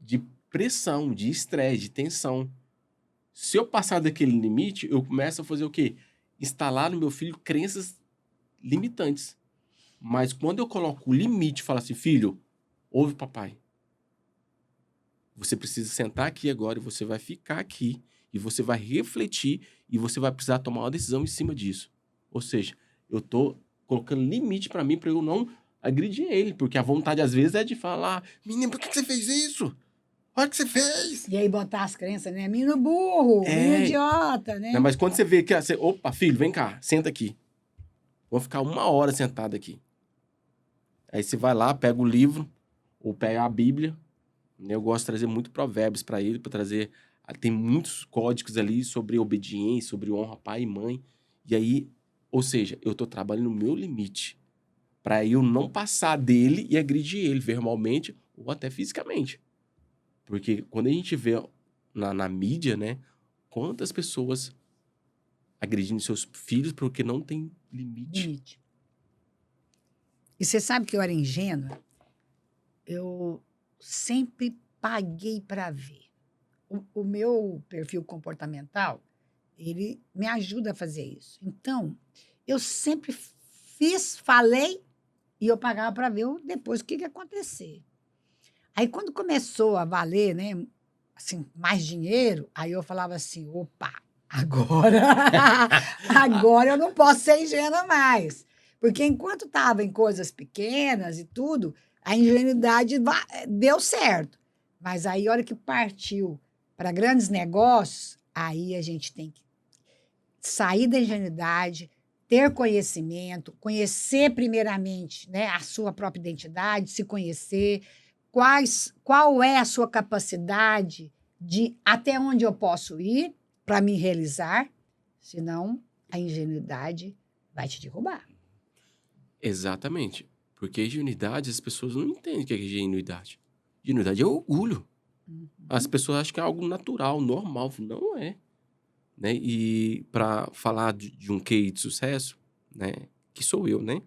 S3: de pressão, de estresse, de tensão. Se eu passar daquele limite, eu começo a fazer o quê? Instalar no meu filho crenças limitantes. Mas quando eu coloco o limite e falo assim, filho, ouve papai. Você precisa sentar aqui agora e você vai ficar aqui e você vai refletir e você vai precisar tomar uma decisão em cima disso. Ou seja, eu tô colocando limite para mim, para eu não agredir ele, porque a vontade às vezes é de falar, menino, por que você fez isso? Olha o que você fez.
S1: E aí botar as crenças, né? Menino burro, menino idiota, né?
S3: Não, mas quando você vê que opa, filho, vem cá, senta aqui. Vou ficar 1 hora sentado aqui. Aí você vai lá, pega o livro, ou pega a Bíblia. Eu gosto de trazer muito provérbios para ele, para trazer... Tem muitos códigos ali sobre obediência, sobre honra pai e mãe. E aí, ou seja, eu tô trabalhando no meu limite. Para eu não passar dele e agredir ele verbalmente ou até fisicamente. Porque quando a gente vê na mídia, né? Quantas pessoas agredindo seus filhos porque não tem limite.
S1: E você sabe que eu era ingênua? Eu sempre paguei para ver. O meu perfil comportamental, ele me ajuda a fazer isso. Então, eu sempre falei e eu pagava para ver depois o que ia acontecer. Aí, quando começou a valer, né, assim, mais dinheiro, aí eu falava assim, opa, agora eu não posso ser ingênua mais. Porque enquanto estava em coisas pequenas e tudo, a ingenuidade deu certo. Mas aí, a hora que partiu para grandes negócios, aí a gente tem que sair da ingenuidade, ter conhecimento, conhecer primeiramente, né, a sua própria identidade, se conhecer, qual é a sua capacidade de até onde eu posso ir para me realizar, senão a ingenuidade vai te derrubar.
S3: Exatamente. Porque ingenuidade, as pessoas não entendem o que é ingenuidade. Ingenuidade é orgulho. As pessoas acham que é algo natural, normal. Não é. Né? E para falar de um case de sucesso, né? Que sou eu, né?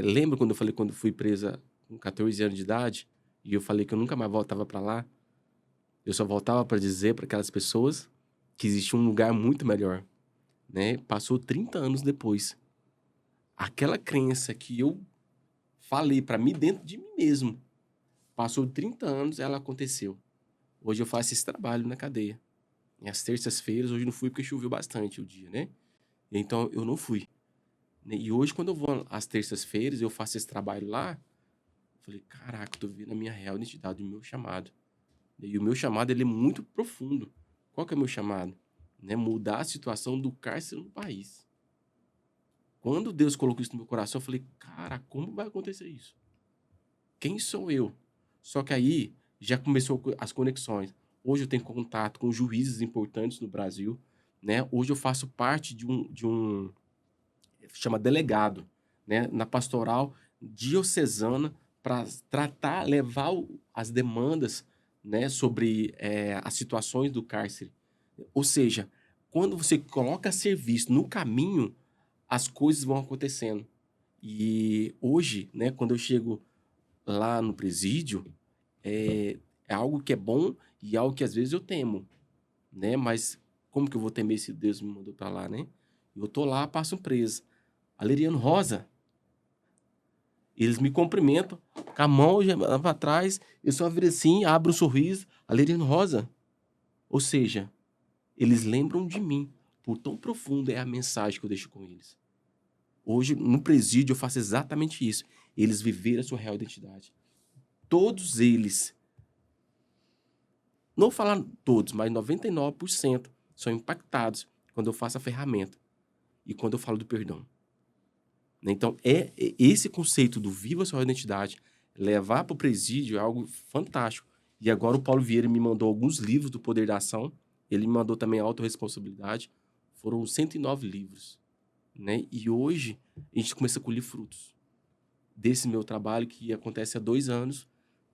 S3: Lembra quando eu falei quando fui presa com 14 anos de idade e eu falei que eu nunca mais voltava para lá? Eu só voltava para dizer para aquelas pessoas que existia um lugar muito melhor. Né? Passou 30 anos depois. Aquela crença que eu falei para mim dentro de mim mesmo. Passou 30 anos, ela aconteceu. Hoje eu faço esse trabalho na cadeia. E às terças-feiras, hoje não fui porque choveu bastante o dia, né? Então eu não fui. Né? E hoje, quando eu vou às terças-feiras, eu faço esse trabalho lá, eu falei, caraca, eu tô vendo a minha real identidade, o meu chamado. E o meu chamado, ele é muito profundo. Qual que é o meu chamado? Né? Mudar a situação do cárcere no país. Quando Deus colocou isso no meu coração, eu falei, cara, como vai acontecer isso? Quem sou eu? Só que aí já começou as conexões. Hoje eu tenho contato com juízes importantes no Brasil, né? Hoje eu faço parte de um chama delegado, né? Na pastoral diocesana para tratar, levar as demandas, né? Sobre as situações do cárcere. Ou seja, quando você coloca serviço no caminho, as coisas vão acontecendo. E hoje, né? Quando eu chego lá no presídio, é algo que é bom e algo que às vezes eu temo, né? Mas como que eu vou temer se Deus me mandou para lá, né? Eu tô lá, passo preso. Aleriano Rosa. Eles me cumprimentam, com a mão já para trás, eu só viro assim, abro um sorriso, Aleriano Rosa. Ou seja, eles lembram de mim, por tão profunda é a mensagem que eu deixo com eles. Hoje, no presídio, eu faço exatamente isso. Eles viveram a sua real identidade. Todos eles, não falar todos, mas 99% são impactados quando eu faço a ferramenta e quando eu falo do perdão. Então, esse conceito do viva a sua identidade, levar para o presídio é algo fantástico. E agora o Paulo Vieira me mandou alguns livros do Poder da Ação, ele me mandou também a Autorresponsabilidade, foram 109 livros. Né? E hoje a gente começa a colher frutos desse meu trabalho que acontece há 2 anos,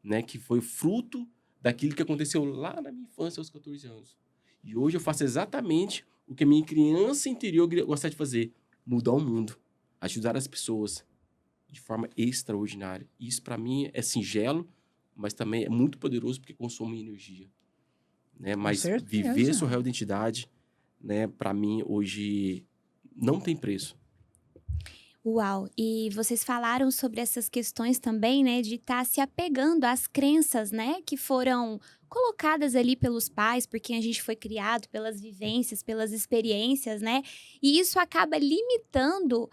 S3: né? Que foi fruto daquilo que aconteceu lá na minha infância, aos 14 anos. E hoje eu faço exatamente o que a minha criança interior gostaria de fazer, mudar o mundo, ajudar as pessoas de forma extraordinária. Isso, para mim, é singelo, mas também é muito poderoso porque consome energia. Né? Mas viver a sua real identidade, né? Para mim, hoje, não tem preço.
S2: Uau! E vocês falaram sobre essas questões também, né, de estar se apegando às crenças, né, que foram colocadas ali pelos pais, porque a gente foi criado pelas vivências, pelas experiências, né? E isso acaba limitando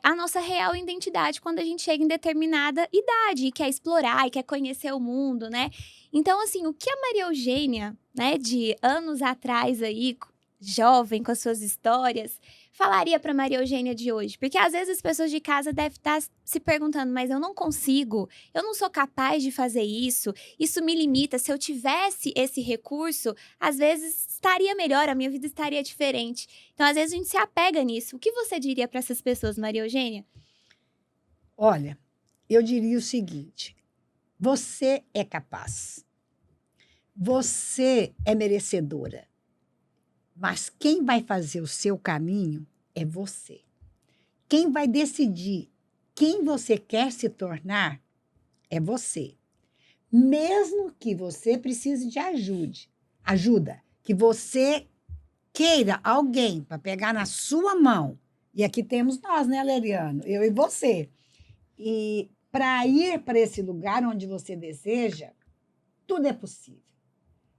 S2: a nossa real identidade quando a gente chega em determinada idade e quer explorar e quer conhecer o mundo, né? Então, assim, o que a Maria Eugênia, né, de anos atrás aí, jovem, com as suas histórias, falaria para Maria Eugênia de hoje? Porque às vezes as pessoas de casa devem estar se perguntando, mas eu não consigo, eu não sou capaz de fazer isso me limita. Se eu tivesse esse recurso, às vezes estaria melhor, a minha vida estaria diferente. Então, às vezes a gente se apega nisso. O que você diria para essas pessoas, Maria Eugênia?
S1: Olha, eu diria o seguinte: você é capaz, você é merecedora. Mas quem vai fazer o seu caminho é você. Quem vai decidir quem você quer se tornar é você. Mesmo que você precise de ajuda, que você queira alguém para pegar na sua mão. E aqui temos nós, né, Leriano? Eu e você. E para ir para esse lugar onde você deseja, tudo é possível.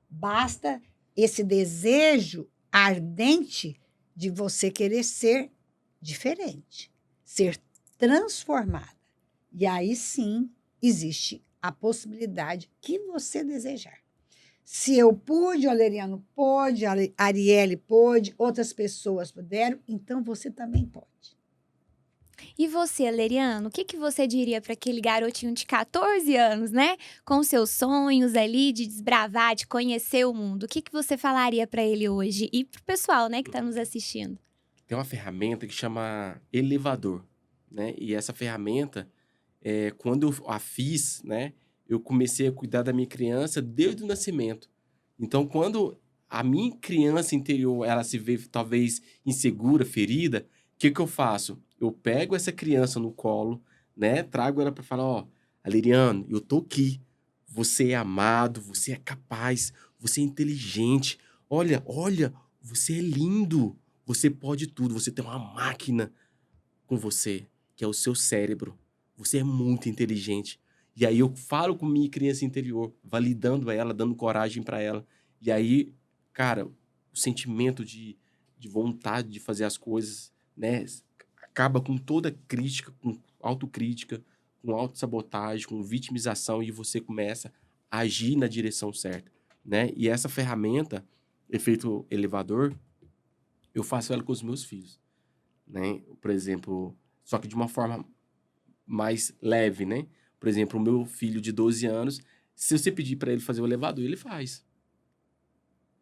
S1: Basta esse desejo ardente de você querer ser diferente, ser transformada. E aí sim existe a possibilidade que você desejar. Se eu pude, o Aleriano pôde, a Arielle pôde, outras pessoas puderam, então você também pode.
S2: E você, Aleriano, o que você diria para aquele garotinho de 14 anos, né? Com seus sonhos ali de desbravar, de conhecer o mundo. O que você falaria para ele hoje? E pro pessoal, né, que está nos assistindo?
S3: Tem uma ferramenta que chama elevador, né? E essa ferramenta, quando eu a fiz, né? Eu comecei a cuidar da minha criança desde o nascimento. Então, quando a minha criança interior, ela se vê talvez insegura, ferida, o que eu faço? Eu pego essa criança no colo, né? Trago ela para falar, ó, Aleriano, eu tô aqui. Você é amado, você é capaz, você é inteligente. Olha, você é lindo. Você pode tudo, você tem uma máquina com você, que é o seu cérebro. você é muito inteligente. E aí eu falo com minha criança interior, validando ela, dando coragem para ela. E aí, cara, o sentimento de vontade de fazer as coisas, né, acaba com toda crítica, com autocrítica, com autossabotagem, com vitimização, e você começa a agir na direção certa, né? E essa ferramenta, efeito elevador, eu faço ela com os meus filhos, né? Por exemplo, só que de uma forma mais leve, né? Por exemplo, o meu filho de 12 anos, se você pedir para ele fazer o elevador, ele faz,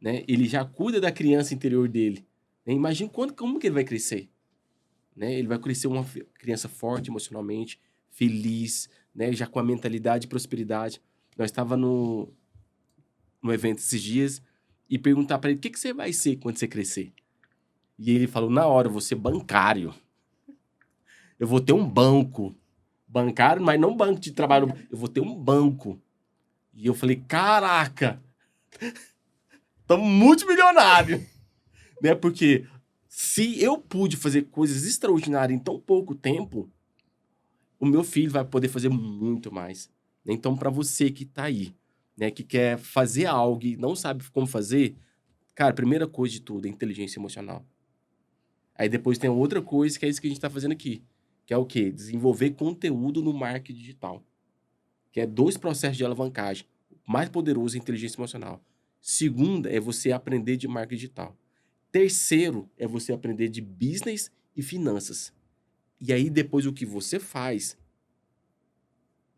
S3: né? Ele já cuida da criança interior dele, né? Imagina como que ele vai crescer, né? Ele vai crescer uma criança forte emocionalmente, feliz, né? Já com a mentalidade de prosperidade. Nós estava no evento esses dias e perguntar para ele, o que você vai ser quando você crescer? E ele falou, na hora, eu vou ser bancário. Eu vou ter um banco. Bancário, mas não banco de trabalho. Eu vou ter um banco. E eu falei, caraca, estamos multimilionários. Né? Porque se eu pude fazer coisas extraordinárias em tão pouco tempo, o meu filho vai poder fazer muito mais. Então, para você que está aí, né, que quer fazer algo e não sabe como fazer, cara, a primeira coisa de tudo é inteligência emocional. Aí depois tem outra coisa que é isso que a gente está fazendo aqui, que é o quê? Desenvolver conteúdo no marketing digital, que é 2 processos de alavancagem. O mais poderoso é a inteligência emocional. Segunda é você aprender de marketing digital. Terceiro é você aprender de business e finanças. E aí depois o que você faz,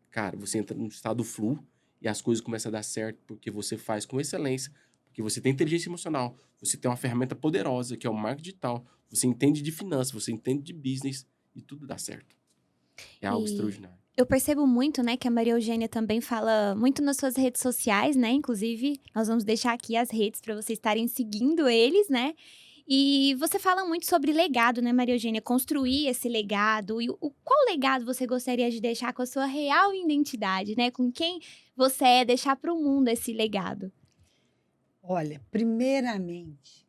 S3: cara, você entra no estado flu e as coisas começam a dar certo porque você faz com excelência, porque você tem inteligência emocional, você tem uma ferramenta poderosa que é o marketing digital, você entende de finanças, você entende de business e tudo dá certo. É algo
S2: E
S3: extraordinário.
S2: eu percebo muito, né, que a Maria Eugênia também fala muito nas suas redes sociais, né? Inclusive, nós vamos deixar aqui as redes para vocês estarem seguindo eles, né? E você fala muito sobre legado, né, Maria Eugênia? Construir esse legado. E qual legado você gostaria de deixar com a sua real identidade, né? Com quem você é, deixar para o mundo esse legado?
S1: Olha, primeiramente,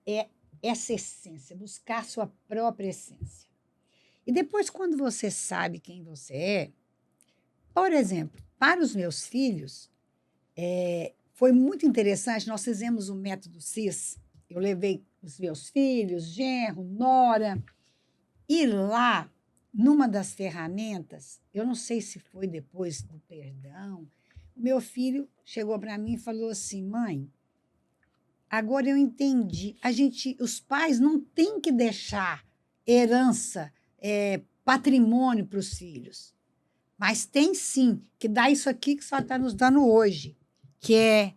S1: é essa essência, buscar sua própria essência. E depois, quando você sabe quem você é, por exemplo, para os meus filhos, foi muito interessante. Nós fizemos o método CIS. Eu levei os meus filhos, genro, nora, e lá, numa das ferramentas, eu não sei se foi depois do perdão, o meu filho chegou para mim e falou assim: mãe, agora eu entendi. Os pais não têm que deixar herança, patrimônio para os filhos. Mas tem sim, que dá isso aqui que só está nos dando hoje, que é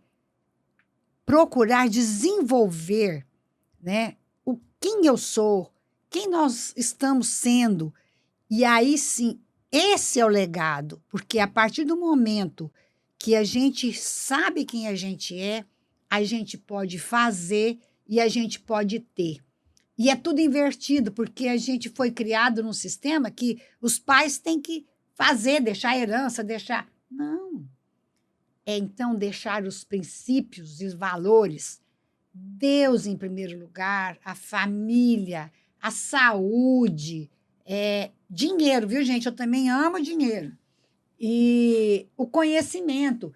S1: procurar desenvolver, né, quem eu sou, quem nós estamos sendo. E aí sim, esse é o legado, porque a partir do momento que a gente sabe quem a gente pode fazer e a gente pode ter. E é tudo invertido, porque a gente foi criado num sistema que os pais têm que fazer, deixar herança, deixar. Não. É então deixar os princípios e os valores. Deus em primeiro lugar, a família, a saúde, dinheiro, viu, gente? Eu também amo dinheiro. E o conhecimento.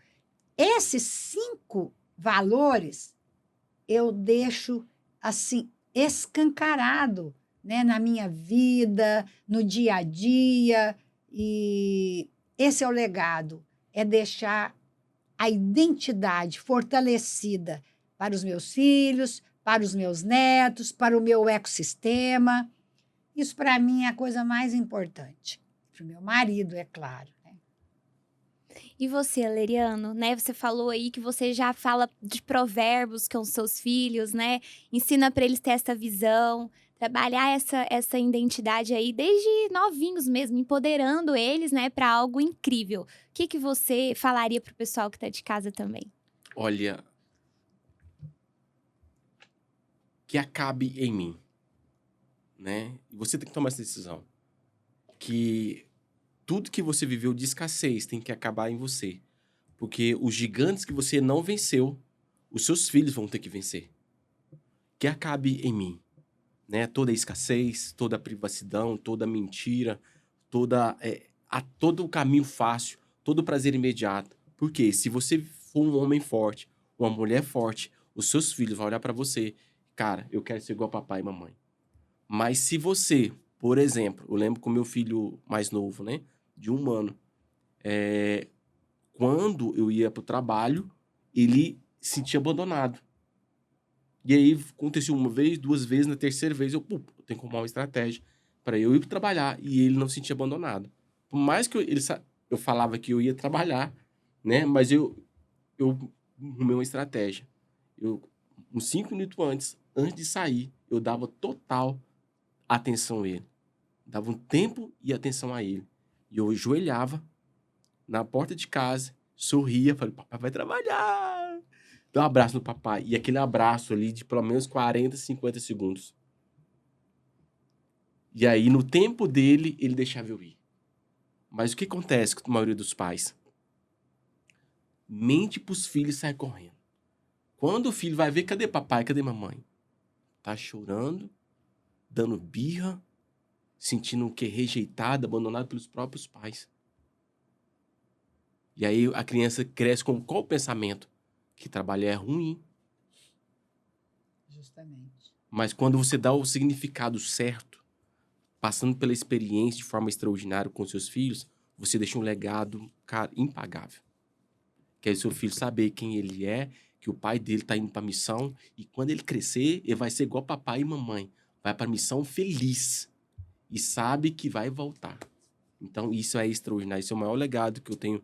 S1: Esses 5 valores eu deixo assim escancarado, né, na minha vida, no dia a dia, e esse é o legado, é deixar a identidade fortalecida para os meus filhos, para os meus netos, para o meu ecossistema. Isso, para mim, é a coisa mais importante. Para o meu marido, é claro. Né?
S2: E você, Leriano, né? Você falou aí que você já fala de provérbios com os seus filhos, né? Ensina para eles ter essa visão, trabalhar essa identidade aí desde novinhos mesmo, empoderando eles, né, para algo incrível. O que você falaria pro pessoal que tá de casa também?
S3: Olha, que acabe em mim, né? E você tem que tomar essa decisão. Que tudo que você viveu de escassez tem que acabar em você. Porque os gigantes que você não venceu, os seus filhos vão ter que vencer. Que acabe em mim, né? Toda a escassez, toda a privacidão, toda a mentira, toda a todo o caminho fácil, todo o prazer imediato. Porque se você for um homem forte, uma mulher forte, os seus filhos vão olhar para você. Cara, eu quero ser igual papai e mamãe. Mas se você, por exemplo, eu lembro com meu filho mais novo, né? De 1 ano. Quando eu ia pro trabalho, ele se sentia abandonado. E aí aconteceu 1 vez, 2 vezes, na 3ª vez eu tenho que arrumar uma estratégia para eu ir para trabalhar e ele não se sentia abandonado. Por mais que eu falava que eu ia trabalhar, né? Mas eu arrumei uma estratégia. Uns 5 minutos antes de sair, eu dava total atenção a ele. Dava um tempo e atenção a ele. E eu ajoelhava na porta de casa, sorria, falei, papai vai trabalhar. Dá um abraço no papai. E aquele abraço ali de pelo menos 40, 50 segundos. E aí, no tempo dele, ele deixava eu ir. Mas o que acontece com a maioria dos pais? Mente pros filhos e sai correndo. Quando o filho vai ver, cadê papai, cadê mamãe? Tá chorando, dando birra, sentindo o quê? Rejeitado, abandonado pelos próprios pais. E aí a criança cresce com qual pensamento? Que trabalhar é ruim.
S1: Justamente.
S3: Mas quando você dá o significado certo, passando pela experiência de forma extraordinária com seus filhos, você deixa um legado, cara, impagável. Que é o seu filho saber quem ele é, que o pai dele tá indo pra missão, e quando ele crescer, ele vai ser igual papai e mamãe. Vai pra missão feliz. E sabe que vai voltar. Então, isso é extraordinário. Isso é o maior legado que eu tenho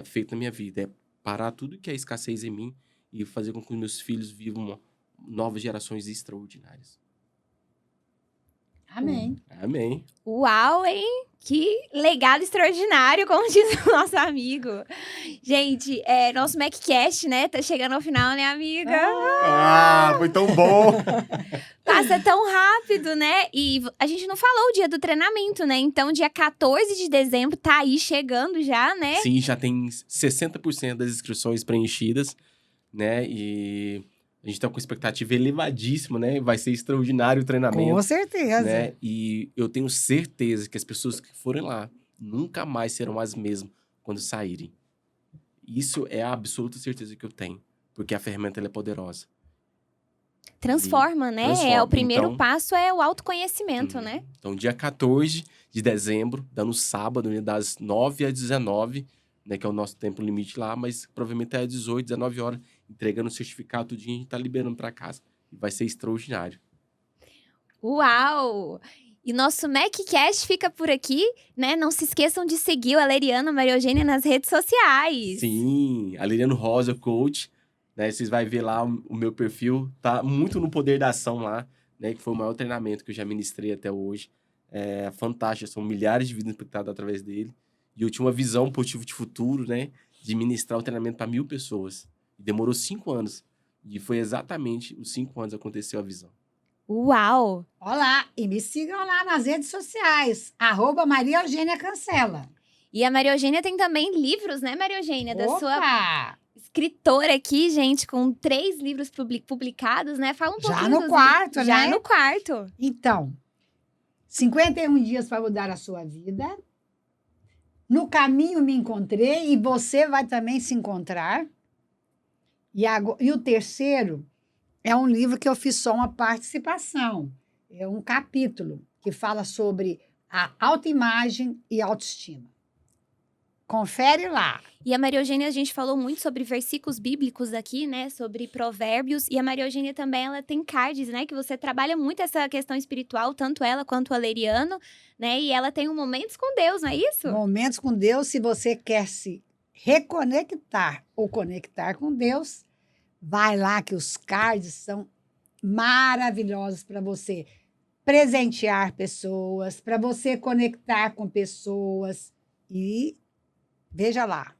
S3: feito na minha vida. É parar tudo que é escassez em mim e fazer com que os meus filhos vivam novas gerações extraordinárias.
S1: Amém.
S3: Amém.
S2: Uau, hein? Que legado extraordinário, como diz o nosso amigo. Gente, nosso MacCast, né? Tá chegando ao final, né, amiga?
S3: Foi tão bom!
S2: Passa tão rápido, né? E a gente não falou o dia do treinamento, né? Então, dia 14 de dezembro tá aí chegando já, né?
S3: Sim, já tem 60% das inscrições preenchidas, né? E a gente tá com expectativa elevadíssima, né? Vai ser extraordinário o treinamento.
S1: Com certeza.
S3: Né? E eu tenho certeza que as pessoas que forem lá nunca mais serão as mesmas quando saírem. Isso é a absoluta certeza que eu tenho, porque a ferramenta ela é poderosa.
S2: Transforma, né?
S3: Transforma.
S2: O primeiro
S3: Então,
S2: passo é o autoconhecimento, né?
S3: Então, dia 14 de dezembro, dando sábado, né, das 9 às 19, né, que é o nosso tempo limite lá, mas provavelmente é às 18, 19 horas, entregando o certificado, tudinho, a gente tá liberando para casa. E vai ser extraordinário.
S2: Uau! E nosso MacCast fica por aqui, né? Não se esqueçam de seguir o Aleriano Maria Eugênia nas redes sociais.
S3: Sim, Aleriano Rosa, coach, né? Vocês vão ver lá o meu perfil, tá muito no poder da ação lá, né? Que foi o maior treinamento que eu já ministrei até hoje. É fantástico, são milhares de vidas impactadas através dele. E eu tinha uma visão positiva de futuro, né? De ministrar o treinamento para 1000 pessoas. E demorou 5 anos. E foi exatamente os 5 anos que aconteceu a visão.
S2: Uau!
S1: Olá, e me sigam lá nas redes sociais, @Maria Eugênia Cancela.
S2: E a Maria Eugênia tem também livros, né, Maria Eugênia? Da sua
S1: Opa!
S2: escritora aqui, gente, com 3 livros publicados, né? Fala um pouquinho
S1: Já no
S2: dos
S1: quarto,
S2: Já
S1: né?
S2: no quarto.
S1: Então, 51 dias para mudar a sua vida. No caminho me encontrei e você vai também se encontrar. E o terceiro é um livro que eu fiz só uma participação. É um capítulo que fala sobre a autoimagem e autoestima. Confere lá.
S2: E a Maria Eugênia, a gente falou muito sobre versículos bíblicos aqui, né? Sobre provérbios. E a Maria Eugênia também, ela tem cards, né? Que você trabalha muito essa questão espiritual, tanto ela quanto o Aleriano, né? E ela tem um Momentos com Deus, não é isso?
S1: Momentos com Deus, se você quer se reconectar ou conectar com Deus, vai lá que os cards são maravilhosos para você presentear pessoas, para você conectar com pessoas e veja lá.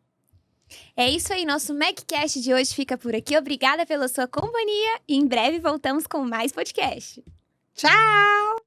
S2: É isso aí, nosso MacCast de hoje fica por aqui. Obrigada pela sua companhia e em breve voltamos com mais podcast.
S1: Tchau!